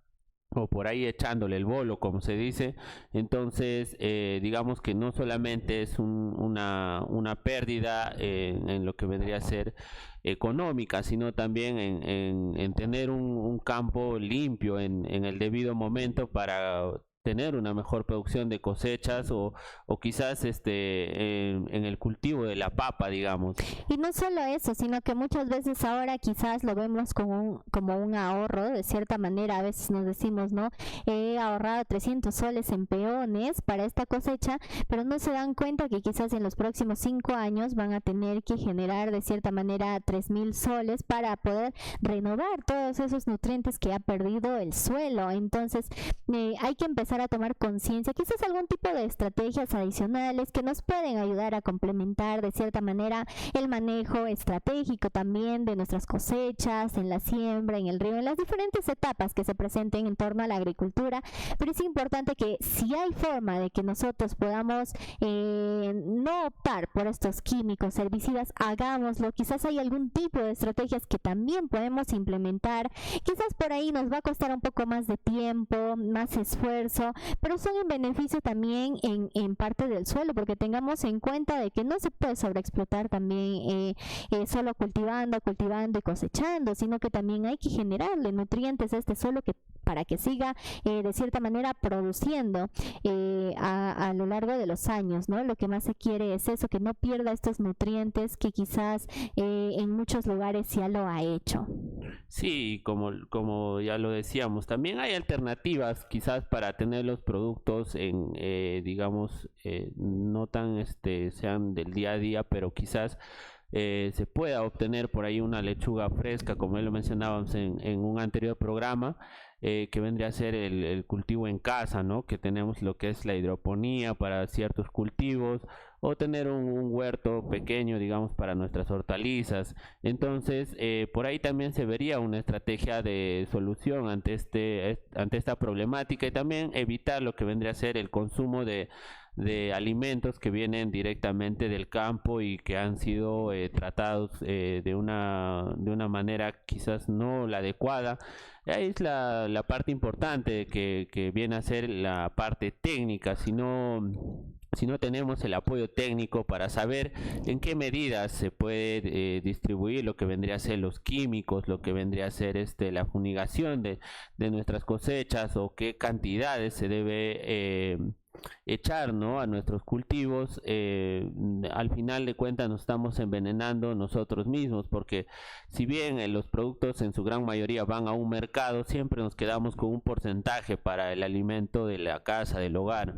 o por ahí echándole el bolo, como se dice. Entonces digamos que no solamente es una pérdida en lo que vendría a ser económica, sino también en tener un campo limpio en el debido momento para tener una mejor producción de cosechas, o quizás en el cultivo de la papa, digamos. Y no solo eso, sino que muchas veces ahora quizás lo vemos como un ahorro, de cierta manera. A veces nos decimos, ¿no? He ahorrado 300 soles en peones para esta cosecha, pero no se dan cuenta que quizás en los próximos 5 años van a tener que generar de cierta manera 3,000 soles para poder renovar todos esos nutrientes que ha perdido el suelo. Entonces hay que empezar a tomar conciencia, quizás algún tipo de estrategias adicionales que nos pueden ayudar a complementar de cierta manera el manejo estratégico también de nuestras cosechas, en la siembra, en el río, en las diferentes etapas que se presenten en torno a la agricultura. Pero es importante que, si hay forma de que nosotros podamos no optar por estos químicos, herbicidas, hagámoslo. Quizás hay algún tipo de estrategias que también podemos implementar. Quizás por ahí nos va a costar un poco más de tiempo, más esfuerzo, pero son en beneficio también en parte del suelo, porque tengamos en cuenta de que no se puede sobreexplotar también solo cultivando y cosechando, sino que también hay que generarle nutrientes a este suelo para que siga de cierta manera produciendo a lo largo de los años, ¿no? Lo que más se quiere es eso, que no pierda estos nutrientes que quizás en muchos lugares ya lo ha hecho. Sí, como ya lo decíamos, también hay alternativas quizás para tener los productos digamos, no tan sean del día a día, pero quizás se pueda obtener por ahí una lechuga fresca, como ya lo mencionábamos en un anterior programa, que vendría a ser el cultivo en casa, ¿no? Que tenemos lo que es la hidroponía para ciertos cultivos, o tener un huerto pequeño, digamos, para nuestras hortalizas. Entonces por ahí también se vería una estrategia de solución ante esta problemática, y también evitar lo que vendría a ser el consumo de alimentos que vienen directamente del campo y que han sido tratados de una manera quizás no la adecuada. Ahí es la parte importante que viene a ser la parte técnica. Si no tenemos el apoyo técnico para saber en qué medidas se puede distribuir lo que vendría a ser los químicos, lo que vendría a ser la fumigación de nuestras cosechas, o qué cantidades se debe echar, ¿no?, a nuestros cultivos, al final de cuentas nos estamos envenenando nosotros mismos, porque si bien los productos en su gran mayoría van a un mercado, siempre nos quedamos con un porcentaje para el alimento de la casa, del hogar.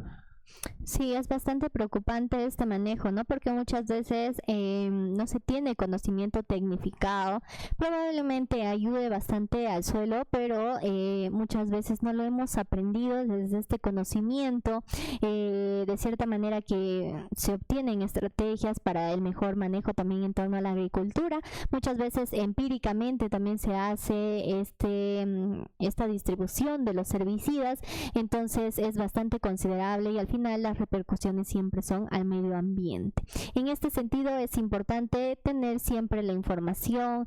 Sí, es bastante preocupante este manejo, ¿no? Porque muchas veces no se tiene conocimiento tecnificado. Probablemente ayude bastante al suelo, pero muchas veces no lo hemos aprendido desde este conocimiento. De cierta manera que se obtienen estrategias para el mejor manejo también en torno a la agricultura. Muchas veces empíricamente también se hace esta distribución de los herbicidas, entonces es bastante considerable y al final las repercusiones siempre son al medio ambiente. En este sentido es importante tener siempre la información,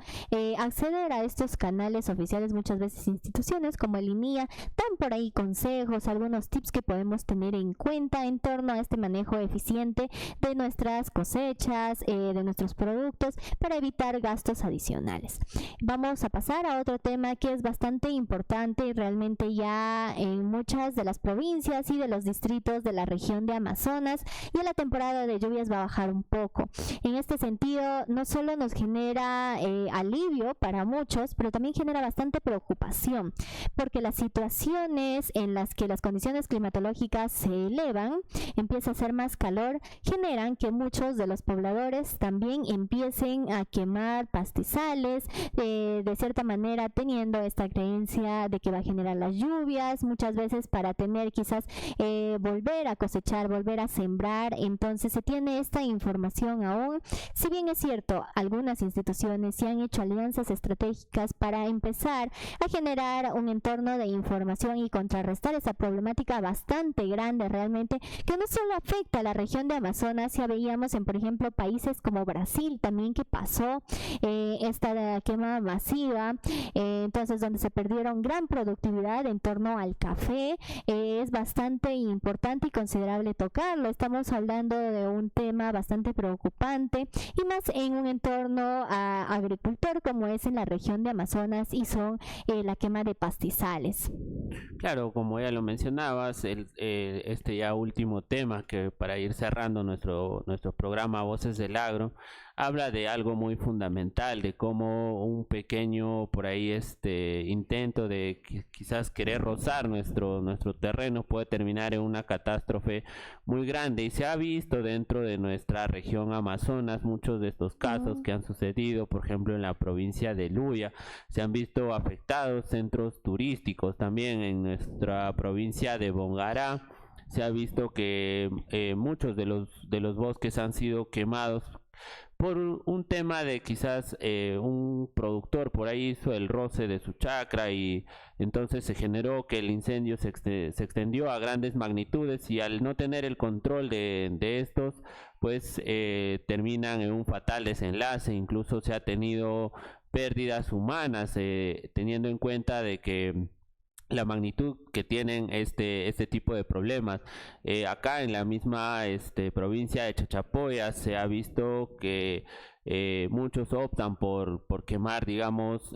acceder a estos canales oficiales. Muchas veces instituciones como el INIA dan por ahí consejos, algunos tips que podemos tener en cuenta en torno a este manejo eficiente de nuestras cosechas, de nuestros productos, para evitar gastos adicionales. Vamos a pasar a otro tema que es bastante importante y realmente ya en muchas de las provincias y de los distritos de la región de Amazonas, ya la temporada de lluvias va a bajar un poco. En este sentido, no solo nos genera alivio para muchos, pero también genera bastante preocupación, porque las situaciones en las que las condiciones climatológicas se elevan, empieza a hacer más calor, generan que muchos de los pobladores también empiecen a quemar pastizales, de cierta manera teniendo esta creencia de que va a generar las lluvias, muchas veces para tener quizás volver a cosechar, volver a sembrar. Entonces se tiene esta información aún. Si bien es cierto, algunas instituciones sí han hecho alianzas estratégicas para empezar a generar un entorno de información y contrarrestar esa problemática bastante grande realmente, que no solo afecta a la región de Amazonas. Ya veíamos en, por ejemplo, países como Brasil también, que pasó esta quema masiva, entonces donde se perdieron gran productividad en torno al café. Es bastante importante y considerable tocarlo. Estamos hablando de un tema bastante preocupante y más en un entorno agricultor como es en la región de Amazonas, y son la quema de pastizales. Claro, como ya lo mencionabas, este ya último tema, que para ir cerrando nuestro programa Voces del Agro, habla de algo muy fundamental, de cómo un pequeño por ahí intento de quizás querer rozar nuestro terreno puede terminar en una catástrofe muy grande, y se ha visto dentro de nuestra región Amazonas muchos de estos casos que han sucedido. Por ejemplo, en la provincia de Luya se han visto afectados centros turísticos, también en nuestra provincia de Bongará se ha visto que muchos de los bosques han sido quemados por un tema de quizás un productor por ahí hizo el roce de su chacra, y entonces se generó que el incendio se extendió a grandes magnitudes, y al no tener el control de estos, pues terminan en un fatal desenlace. Incluso se ha tenido pérdidas humanas, teniendo en cuenta de que la magnitud que tienen este tipo de problemas. Acá en la misma provincia de Chachapoyas se ha visto que muchos optan por quemar, digamos,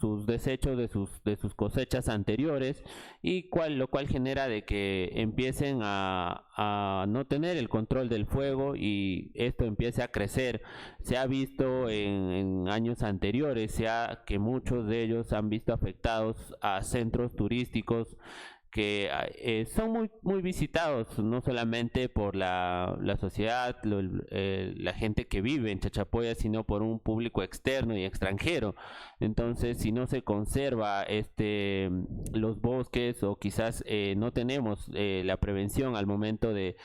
sus desechos de sus cosechas anteriores, y lo cual genera de que empiecen a no tener el control del fuego y esto empiece a crecer. Se ha visto en años anteriores que muchos de ellos han visto afectados a centros turísticos que son muy visitados, no solamente por la sociedad, la gente que vive en Chachapoyas, sino por un público externo y extranjero. Entonces, si no se conserva los bosques, o quizás no tenemos la prevención al momento de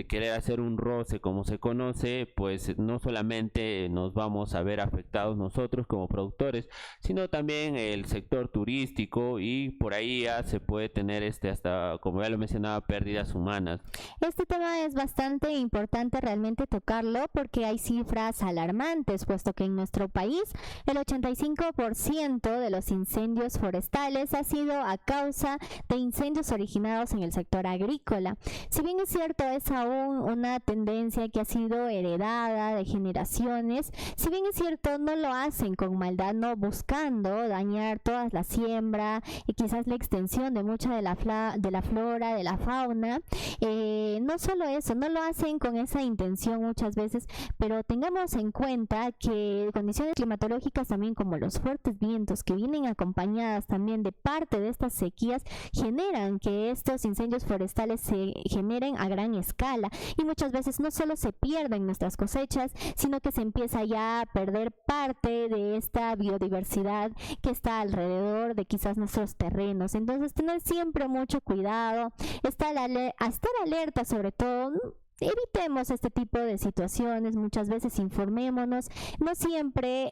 querer hacer un roce como se conoce, pues no solamente nos vamos a ver afectados nosotros como productores, sino también el sector turístico, y por ahí ya se puede tener hasta, como ya lo mencionaba, pérdidas humanas. Este tema es bastante importante realmente tocarlo, porque hay cifras alarmantes, puesto que en nuestro país el 85% de los incendios forestales ha sido a causa de incendios originados en el sector agrícola. Si bien es cierto, es aún una tendencia que ha sido heredada de generaciones, si bien es cierto, no lo hacen con maldad, no buscando dañar toda la siembra y quizás la extensión de mucha de la de la flora, de la fauna. No solo eso, no lo hacen con esa intención muchas veces, pero tengamos en cuenta que condiciones climatológicas también, como los fuertes vientos que vienen acompañadas también de parte de estas sequías, generan que estos incendios forestales se generen a gran escala, y muchas veces no solo se pierden nuestras cosechas, sino que se empieza ya a perder parte de esta biodiversidad que está alrededor de quizás nuestros terrenos. Entonces, tener siempre mucho cuidado, estar alerta sobre todo. Evitemos este tipo de situaciones, muchas veces informémonos. No siempre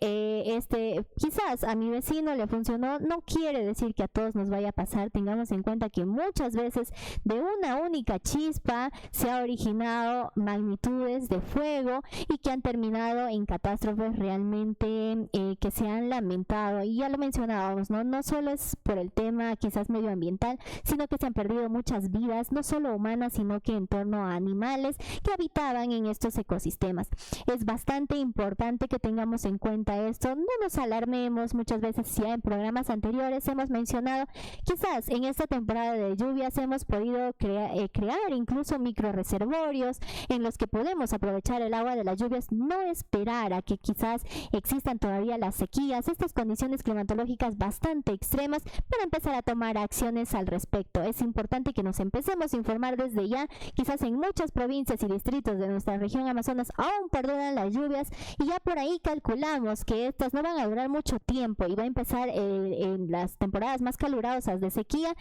quizás a mi vecino le funcionó, no quiere decir que a todos nos vaya a pasar. Tengamos en cuenta que muchas veces de una única chispa se ha originado magnitudes de fuego y que han terminado en catástrofes realmente que se han lamentado. Y ya lo mencionábamos, no solo es por el tema quizás medioambiental, sino que se han perdido muchas vidas, no solo humanas, sino que en torno a animales que habitaban en estos ecosistemas. Es bastante importante que tengamos en cuenta esto. No nos alarmemos. Muchas veces ya en programas anteriores hemos mencionado, quizás en esta temporada de lluvias hemos podido crear incluso microreservorios en los que podemos aprovechar el agua de las lluvias, no esperar a que quizás existan todavía las sequías, estas condiciones climatológicas bastante extremas, para empezar a tomar acciones al respecto. Es importante que nos empecemos a informar desde ya. Quizás en muchas provincias y distritos de nuestra región Amazonas aún perduran las lluvias, y ya por ahí calculamos que estas no van a durar mucho tiempo y va a empezar en las temporadas más calurosas de sequía.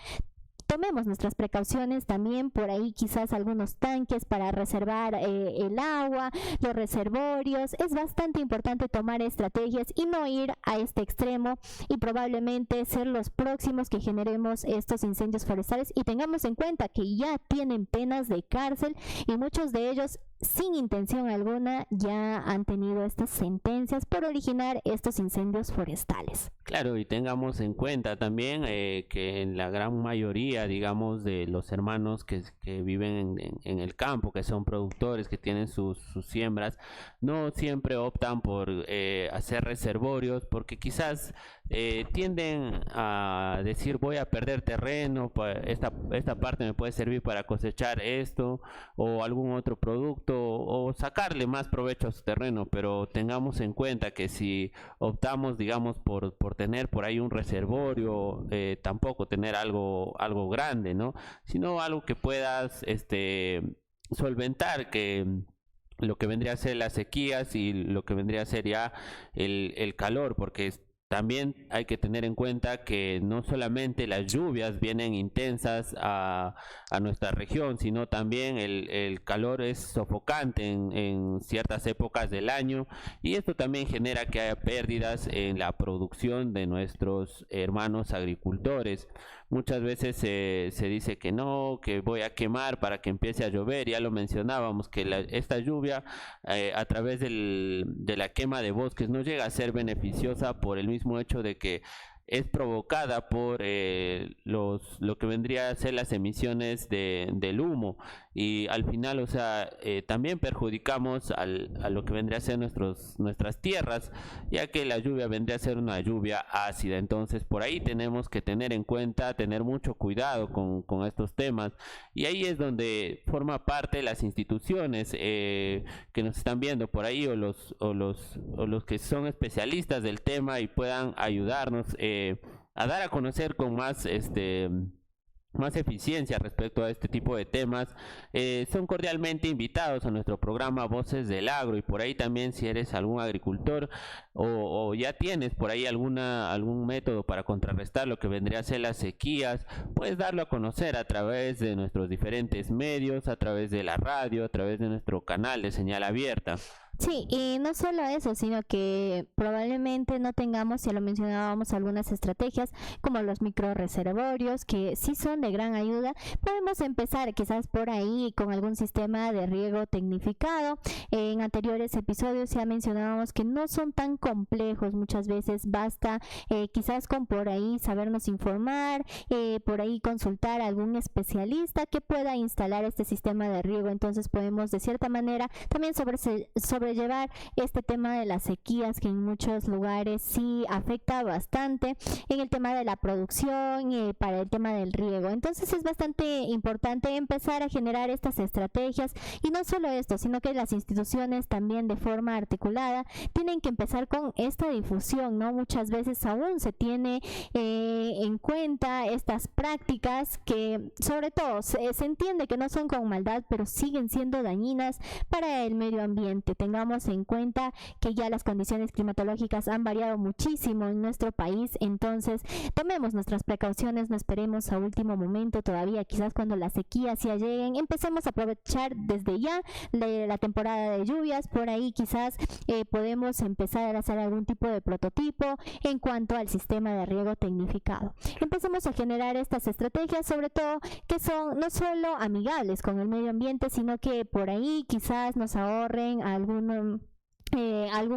Tomemos nuestras precauciones también, por ahí quizás algunos tanques para reservar el agua, los reservorios. Es bastante importante tomar estrategias y no ir a este extremo y probablemente ser los próximos que generemos estos incendios forestales. Y tengamos en cuenta que ya tienen penas de cárcel, y muchos de ellos sin intención alguna ya han tenido estas sentencias por originar estos incendios forestales. Claro, y tengamos en cuenta también que en la gran mayoría, digamos, de los hermanos que viven en el campo, que son productores, que tienen sus siembras, no siempre optan por hacer reservorios, porque quizás tienden a decir: voy a perder terreno, esta parte me puede servir para cosechar esto o algún otro producto, o sacarle más provecho a su terreno. Pero tengamos en cuenta que si optamos, digamos, por tener por ahí un reservorio, tampoco tener algo grande, ¿no? Sino algo que puedas solventar, que lo que vendría a ser las sequías y lo que vendría a ser ya el calor, porque también hay que tener en cuenta que no solamente las lluvias vienen intensas a nuestra región, sino también el calor es sofocante en ciertas épocas del año, y esto también genera que haya pérdidas en la producción de nuestros hermanos agricultores. Muchas veces se dice que no, que voy a quemar para que empiece a llover. Ya lo mencionábamos, que esta lluvia a través de la quema de bosques no llega a ser beneficiosa por el mismo hecho de que es provocada por lo que vendría a ser las emisiones del humo, y al final, o sea, también perjudicamos a lo que vendría a ser nuestras tierras, ya que la lluvia vendría a ser una lluvia ácida. Entonces por ahí tenemos que tener en cuenta, tener mucho cuidado con estos temas, y ahí es donde forma parte las instituciones que nos están viendo por ahí, o los que son especialistas del tema y puedan ayudarnos a dar a conocer con más eficiencia respecto a este tipo de temas. Son cordialmente invitados a nuestro programa Voces del Agro, y por ahí también, si eres algún agricultor o ya tienes por ahí algún método para contrarrestar lo que vendría a ser las sequías, puedes darlo a conocer a través de nuestros diferentes medios, a través de la radio, a través de nuestro canal de señal abierta. Sí, y no solo eso, sino que probablemente no tengamos, ya lo mencionábamos, algunas estrategias como los microreservorios, que sí son de gran ayuda. Podemos empezar quizás por ahí con algún sistema de riego tecnificado. En anteriores episodios ya mencionábamos que no son tan complejos, muchas veces basta quizás con por ahí sabernos informar, por ahí consultar a algún especialista que pueda instalar este sistema de riego. Entonces podemos de cierta manera también sobre sobrellevar este tema de las sequías que en muchos lugares sí afecta bastante en el tema de la producción y para el tema del riego. Entonces es bastante importante empezar a generar estas estrategias, y no solo esto, sino que las instituciones también de forma articulada tienen que empezar con esta difusión, ¿no? Muchas veces aún se tiene en cuenta estas prácticas que sobre todo se entiende que no son con maldad, pero siguen siendo dañinas para el medio ambiente. Tengamos en cuenta que ya las condiciones climatológicas han variado muchísimo en nuestro país, entonces tomemos nuestras precauciones, no esperemos a último momento todavía, quizás cuando las sequías ya lleguen, empecemos a aprovechar desde ya la temporada de lluvias. Por ahí quizás podemos empezar a hacer algún tipo de prototipo en cuanto al sistema de riego tecnificado. Empecemos a generar estas estrategias, sobre todo que son no solo amigables con el medio ambiente, sino que por ahí quizás nos ahorren algún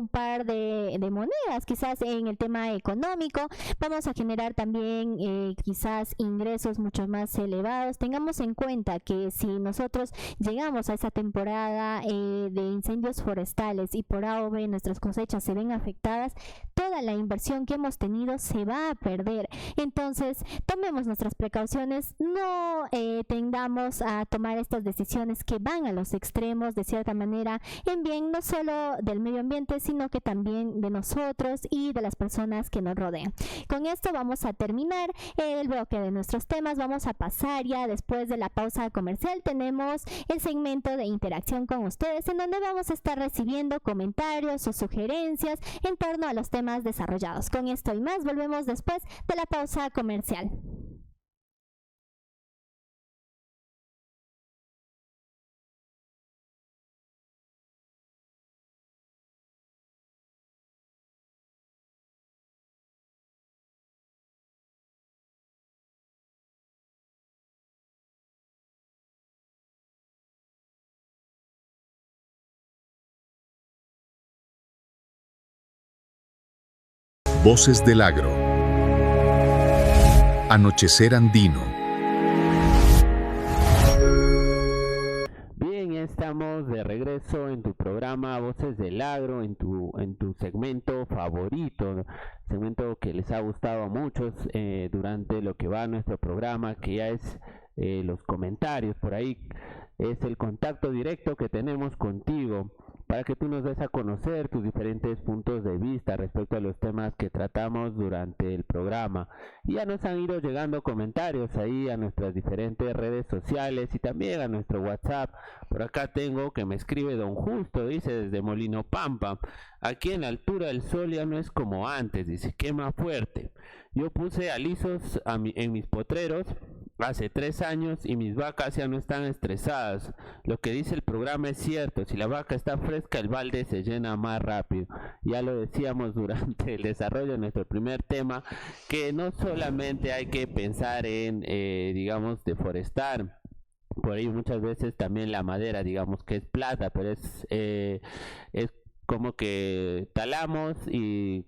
par de monedas, quizás en el tema económico. Vamos a generar también quizás ingresos mucho más elevados. Tengamos en cuenta que si nosotros llegamos a esa temporada de incendios forestales y por A o B nuestras cosechas se ven afectadas, toda la inversión que hemos tenido se va a perder. Entonces tomemos nuestras precauciones, no tendamos a tomar estas decisiones que van a los extremos de cierta manera en bien no solo del medio ambiente, sino que también de nosotros y de las personas que nos rodean. Con esto vamos a terminar el bloque de nuestros temas. Vamos a pasar ya después de la pausa comercial. Tenemos el segmento de interacción con ustedes, en donde vamos a estar recibiendo comentarios o sugerencias en torno a los temas desarrollados. Con esto y más, volvemos después de la pausa comercial. Voces del Agro. Anochecer andino. Bien, ya estamos de regreso en tu programa Voces del Agro, en tu segmento favorito, segmento que les ha gustado a muchos durante lo que va nuestro programa, que ya es los comentarios. Por ahí es el contacto directo que tenemos contigo, para que tú nos des a conocer tus diferentes puntos de vista respecto a los temas que tratamos durante el programa. Y ya nos han ido llegando comentarios ahí a nuestras diferentes redes sociales y también a nuestro WhatsApp. Por acá tengo que me escribe Don Justo, dice desde Molino Pampa: aquí en la altura del sol ya no es como antes, dice, quema fuerte. Yo puse alisos en mis potreros hace 3 años y mis vacas ya no están estresadas. Lo que dice el programa es cierto, si la vaca está fresca el balde se llena más rápido. Ya lo decíamos durante el desarrollo de nuestro primer tema, que no solamente hay que pensar en digamos deforestar. Por ahí muchas veces también la madera, digamos que es plata, pero es como que talamos y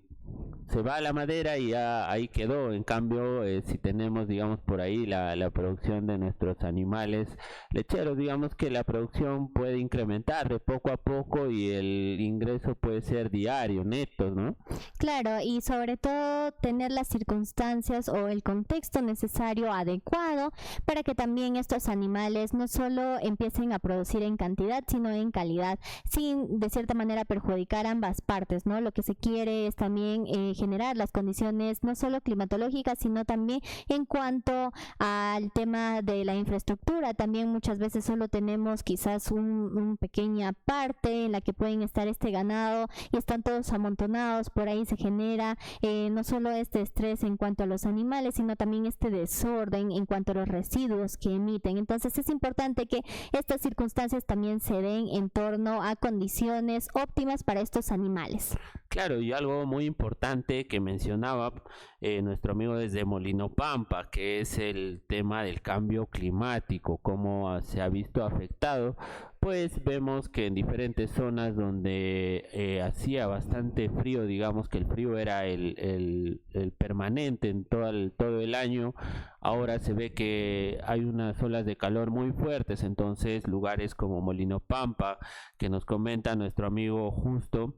se va la madera y ya ahí quedó. En cambio, si tenemos, digamos, por ahí la producción de nuestros animales lecheros, digamos que la producción puede incrementar de poco a poco y el ingreso puede ser diario, neto, ¿no? Claro, y sobre todo tener las circunstancias o el contexto necesario adecuado para que también estos animales no solo empiecen a producir en cantidad, sino en calidad, sin de cierta manera perjudicar ambas partes, ¿no? Lo que se quiere es también generar las condiciones no solo climatológicas, sino también en cuanto al tema de la infraestructura. También muchas veces solo tenemos quizás una pequeña parte en la que pueden estar este ganado y están todos amontonados. Por ahí se genera no solo este estrés en cuanto a los animales, sino también este desorden en cuanto a los residuos que emiten. Entonces es importante que estas circunstancias también se den en torno a condiciones óptimas para estos animales. Claro, y algo muy importante que mencionaba nuestro amigo desde Molino Pampa, que es el tema del cambio climático, cómo se ha visto afectado después vemos que en diferentes zonas donde hacía bastante frío, digamos que el frío era el permanente en todo el año, ahora se ve que hay unas olas de calor muy fuertes. Entonces lugares como Molino Pampa, que nos comenta nuestro amigo Justo,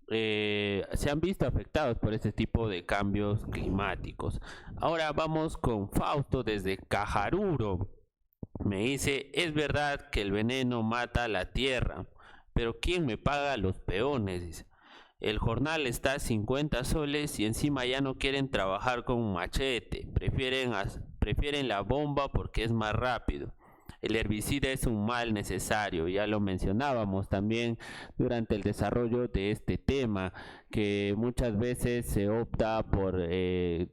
se han visto afectados por este tipo de cambios climáticos. Ahora vamos con Fausto desde Cajaruro. Me dice: es verdad que el veneno mata la tierra, pero ¿quién me paga los peones? Dice. El jornal está a 50 soles y encima ya no quieren trabajar con un machete, prefieren la bomba porque es más rápido. El herbicida es un mal necesario, ya lo mencionábamos también durante el desarrollo de este tema, que muchas veces se opta por,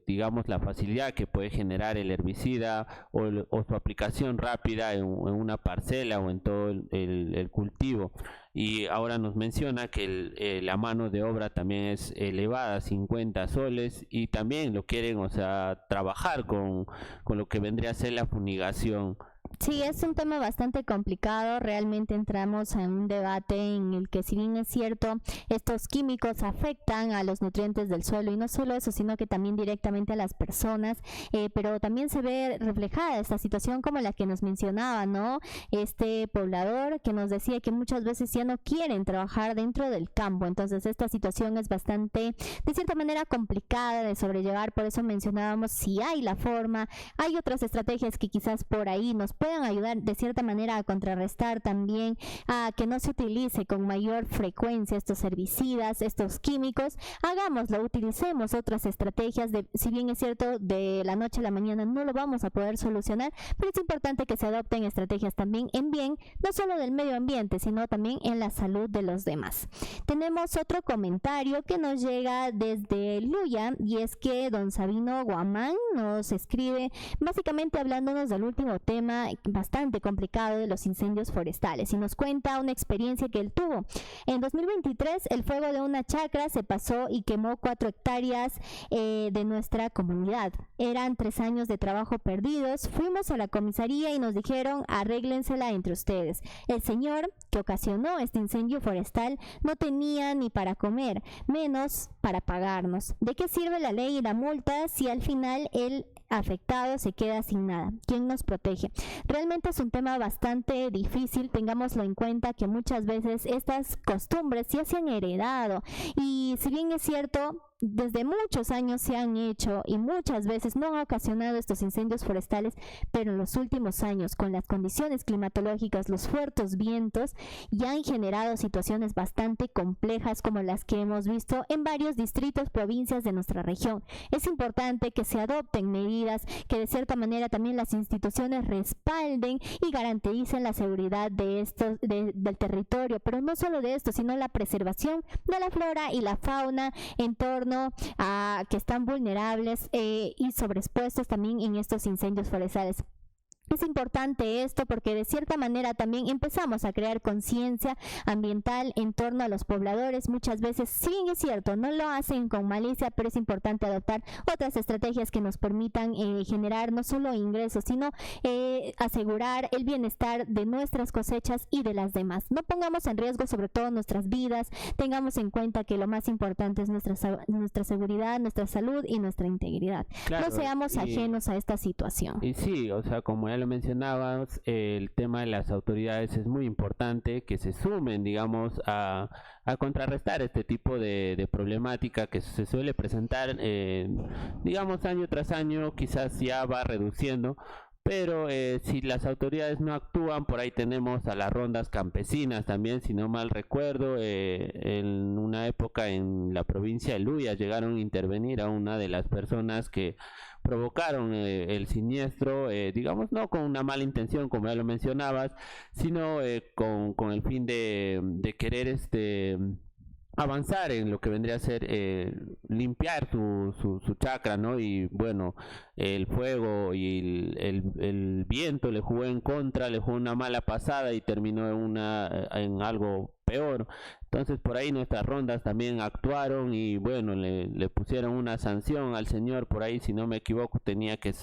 digamos, la facilidad que puede generar el herbicida o su aplicación rápida en una parcela o en todo el cultivo. Y ahora nos menciona que la mano de obra también es elevada, 50 soles, y también lo quieren, o sea, trabajar con lo que vendría a ser la fumigación. Sí, es un tema bastante complicado. Realmente entramos en un debate en el que, si bien es cierto, estos químicos afectan a los nutrientes del suelo, y no solo eso, sino que también directamente a las personas, pero también se ve reflejada esta situación como la que nos mencionaba, ¿no? Este poblador que nos decía que muchas veces ya no quieren trabajar dentro del campo. Entonces esta situación es bastante, de cierta manera, complicada de sobrellevar. Por eso mencionábamos, si hay la forma, hay otras estrategias que quizás por ahí nos puedan ayudar de cierta manera a contrarrestar también a que no se utilice con mayor frecuencia estos herbicidas, estos químicos. Hagámoslo, utilicemos otras estrategias. Si bien es cierto, de la noche a la mañana no lo vamos a poder solucionar, pero es importante que se adopten estrategias también en bien, no solo del medio ambiente, sino también en la salud de los demás. Tenemos otro comentario que nos llega desde Luya, y es que don Sabino Guamán nos escribe básicamente hablándonos del último tema bastante complicado de los incendios forestales, y nos cuenta una experiencia que él tuvo. En 2023 el fuego de una chacra se pasó y quemó 4 hectáreas de nuestra comunidad. Eran 3 años de trabajo perdidos. Fuimos a la comisaría y nos dijeron: arréglensela entre ustedes. El señor que ocasionó este incendio forestal no tenía ni para comer, menos para pagarnos. ¿De qué sirve la ley y la multa si al final el afectado se queda sin nada? ¿Quién nos protege? Realmente es un tema bastante difícil. Tengámoslo en cuenta que muchas veces estas costumbres ya se han heredado, y si bien es cierto, desde muchos años se han hecho y muchas veces no han ocasionado estos incendios forestales, pero en los últimos años, con las condiciones climatológicas, los fuertes vientos, ya han generado situaciones bastante complejas como las que hemos visto en varios distritos, provincias de nuestra región. Es importante que se adopten medidas que de cierta manera también las instituciones respalden y garanticen la seguridad del territorio, pero no solo de esto, sino la preservación de la flora y la fauna en torno a que están vulnerables y sobreexpuestos también en estos incendios forestales. Es importante esto porque de cierta manera también empezamos a crear conciencia ambiental en torno a los pobladores. Muchas veces, sí es cierto, no lo hacen con malicia, pero es importante adoptar otras estrategias que nos permitan generar no solo ingresos, sino asegurar el bienestar de nuestras cosechas y de las demás. No pongamos en riesgo sobre todo nuestras vidas. Tengamos en cuenta que lo más importante es nuestra seguridad, nuestra salud y nuestra integridad. Claro, no seamos ajenos a esta situación. Y sí, o sea, como ya lo mencionabas, el tema de las autoridades es muy importante que se sumen, digamos, a contrarrestar este tipo de problemática que se suele presentar, digamos, año tras año. Quizás ya va reduciendo, pero si las autoridades no actúan, por ahí tenemos a las rondas campesinas también, si no mal recuerdo, en una época en la provincia de Luya llegaron a intervenir a una de las personas que provocaron el siniestro, digamos, no con una mala intención como ya lo mencionabas, sino con el fin de querer avanzar en lo que vendría a ser limpiar su chacra, ¿no? Y bueno, el fuego y el viento le jugó en contra, le jugó una mala pasada y terminó en algo peor. Entonces por ahí nuestras rondas también actuaron y bueno, le pusieron una sanción al señor por ahí, si no me equivoco, tenía que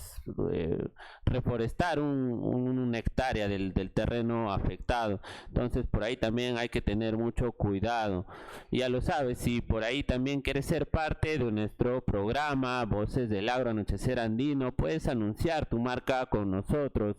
reforestar una hectárea del terreno afectado. Entonces por ahí también hay que tener mucho cuidado. Ya lo sabes, si por ahí también quieres ser parte de nuestro programa Voces del Agro Anochecer Andino, puedes anunciar tu marca con nosotros.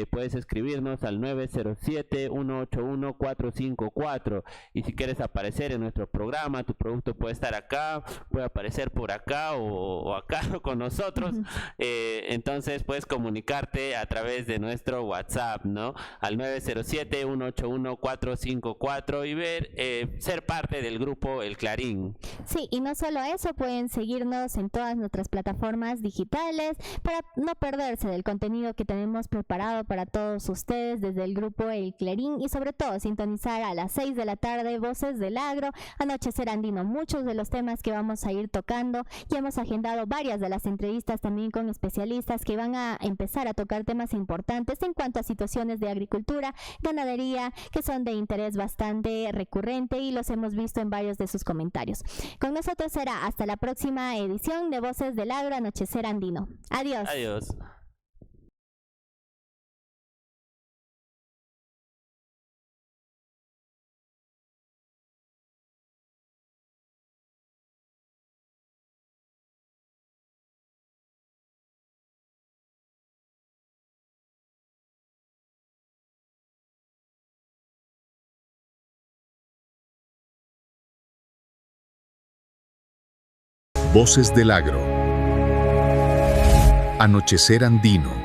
Puedes escribirnos al 907-181-454 y si quieres aparecer en nuestro programa, tu producto puede estar acá, puede aparecer por acá o acá con nosotros. Entonces puedes comunicarte a través de nuestro WhatsApp, ¿no? Al 907-181-454 y ver, ser parte del grupo El Clarín. Sí, y no solo eso, pueden seguirnos en todas nuestras plataformas digitales para no perderse del contenido que tenemos preparado para todos ustedes desde el grupo El Clarín y sobre todo sintonizar a las 6 de la tarde Voces del Agro, Anochecer Andino. Muchos de los temas que vamos a ir tocando, ya hemos agendado varias de las entrevistas también con especialistas que van a empezar a tocar temas importantes en cuanto a situaciones de agricultura, ganadería, que son de interés bastante recurrente y los hemos visto en varios de sus comentarios. Con nosotros será hasta la próxima edición de Voces del Agro, Anochecer Andino. Adiós. Adiós. Voces del Agro. Anochecer Andino.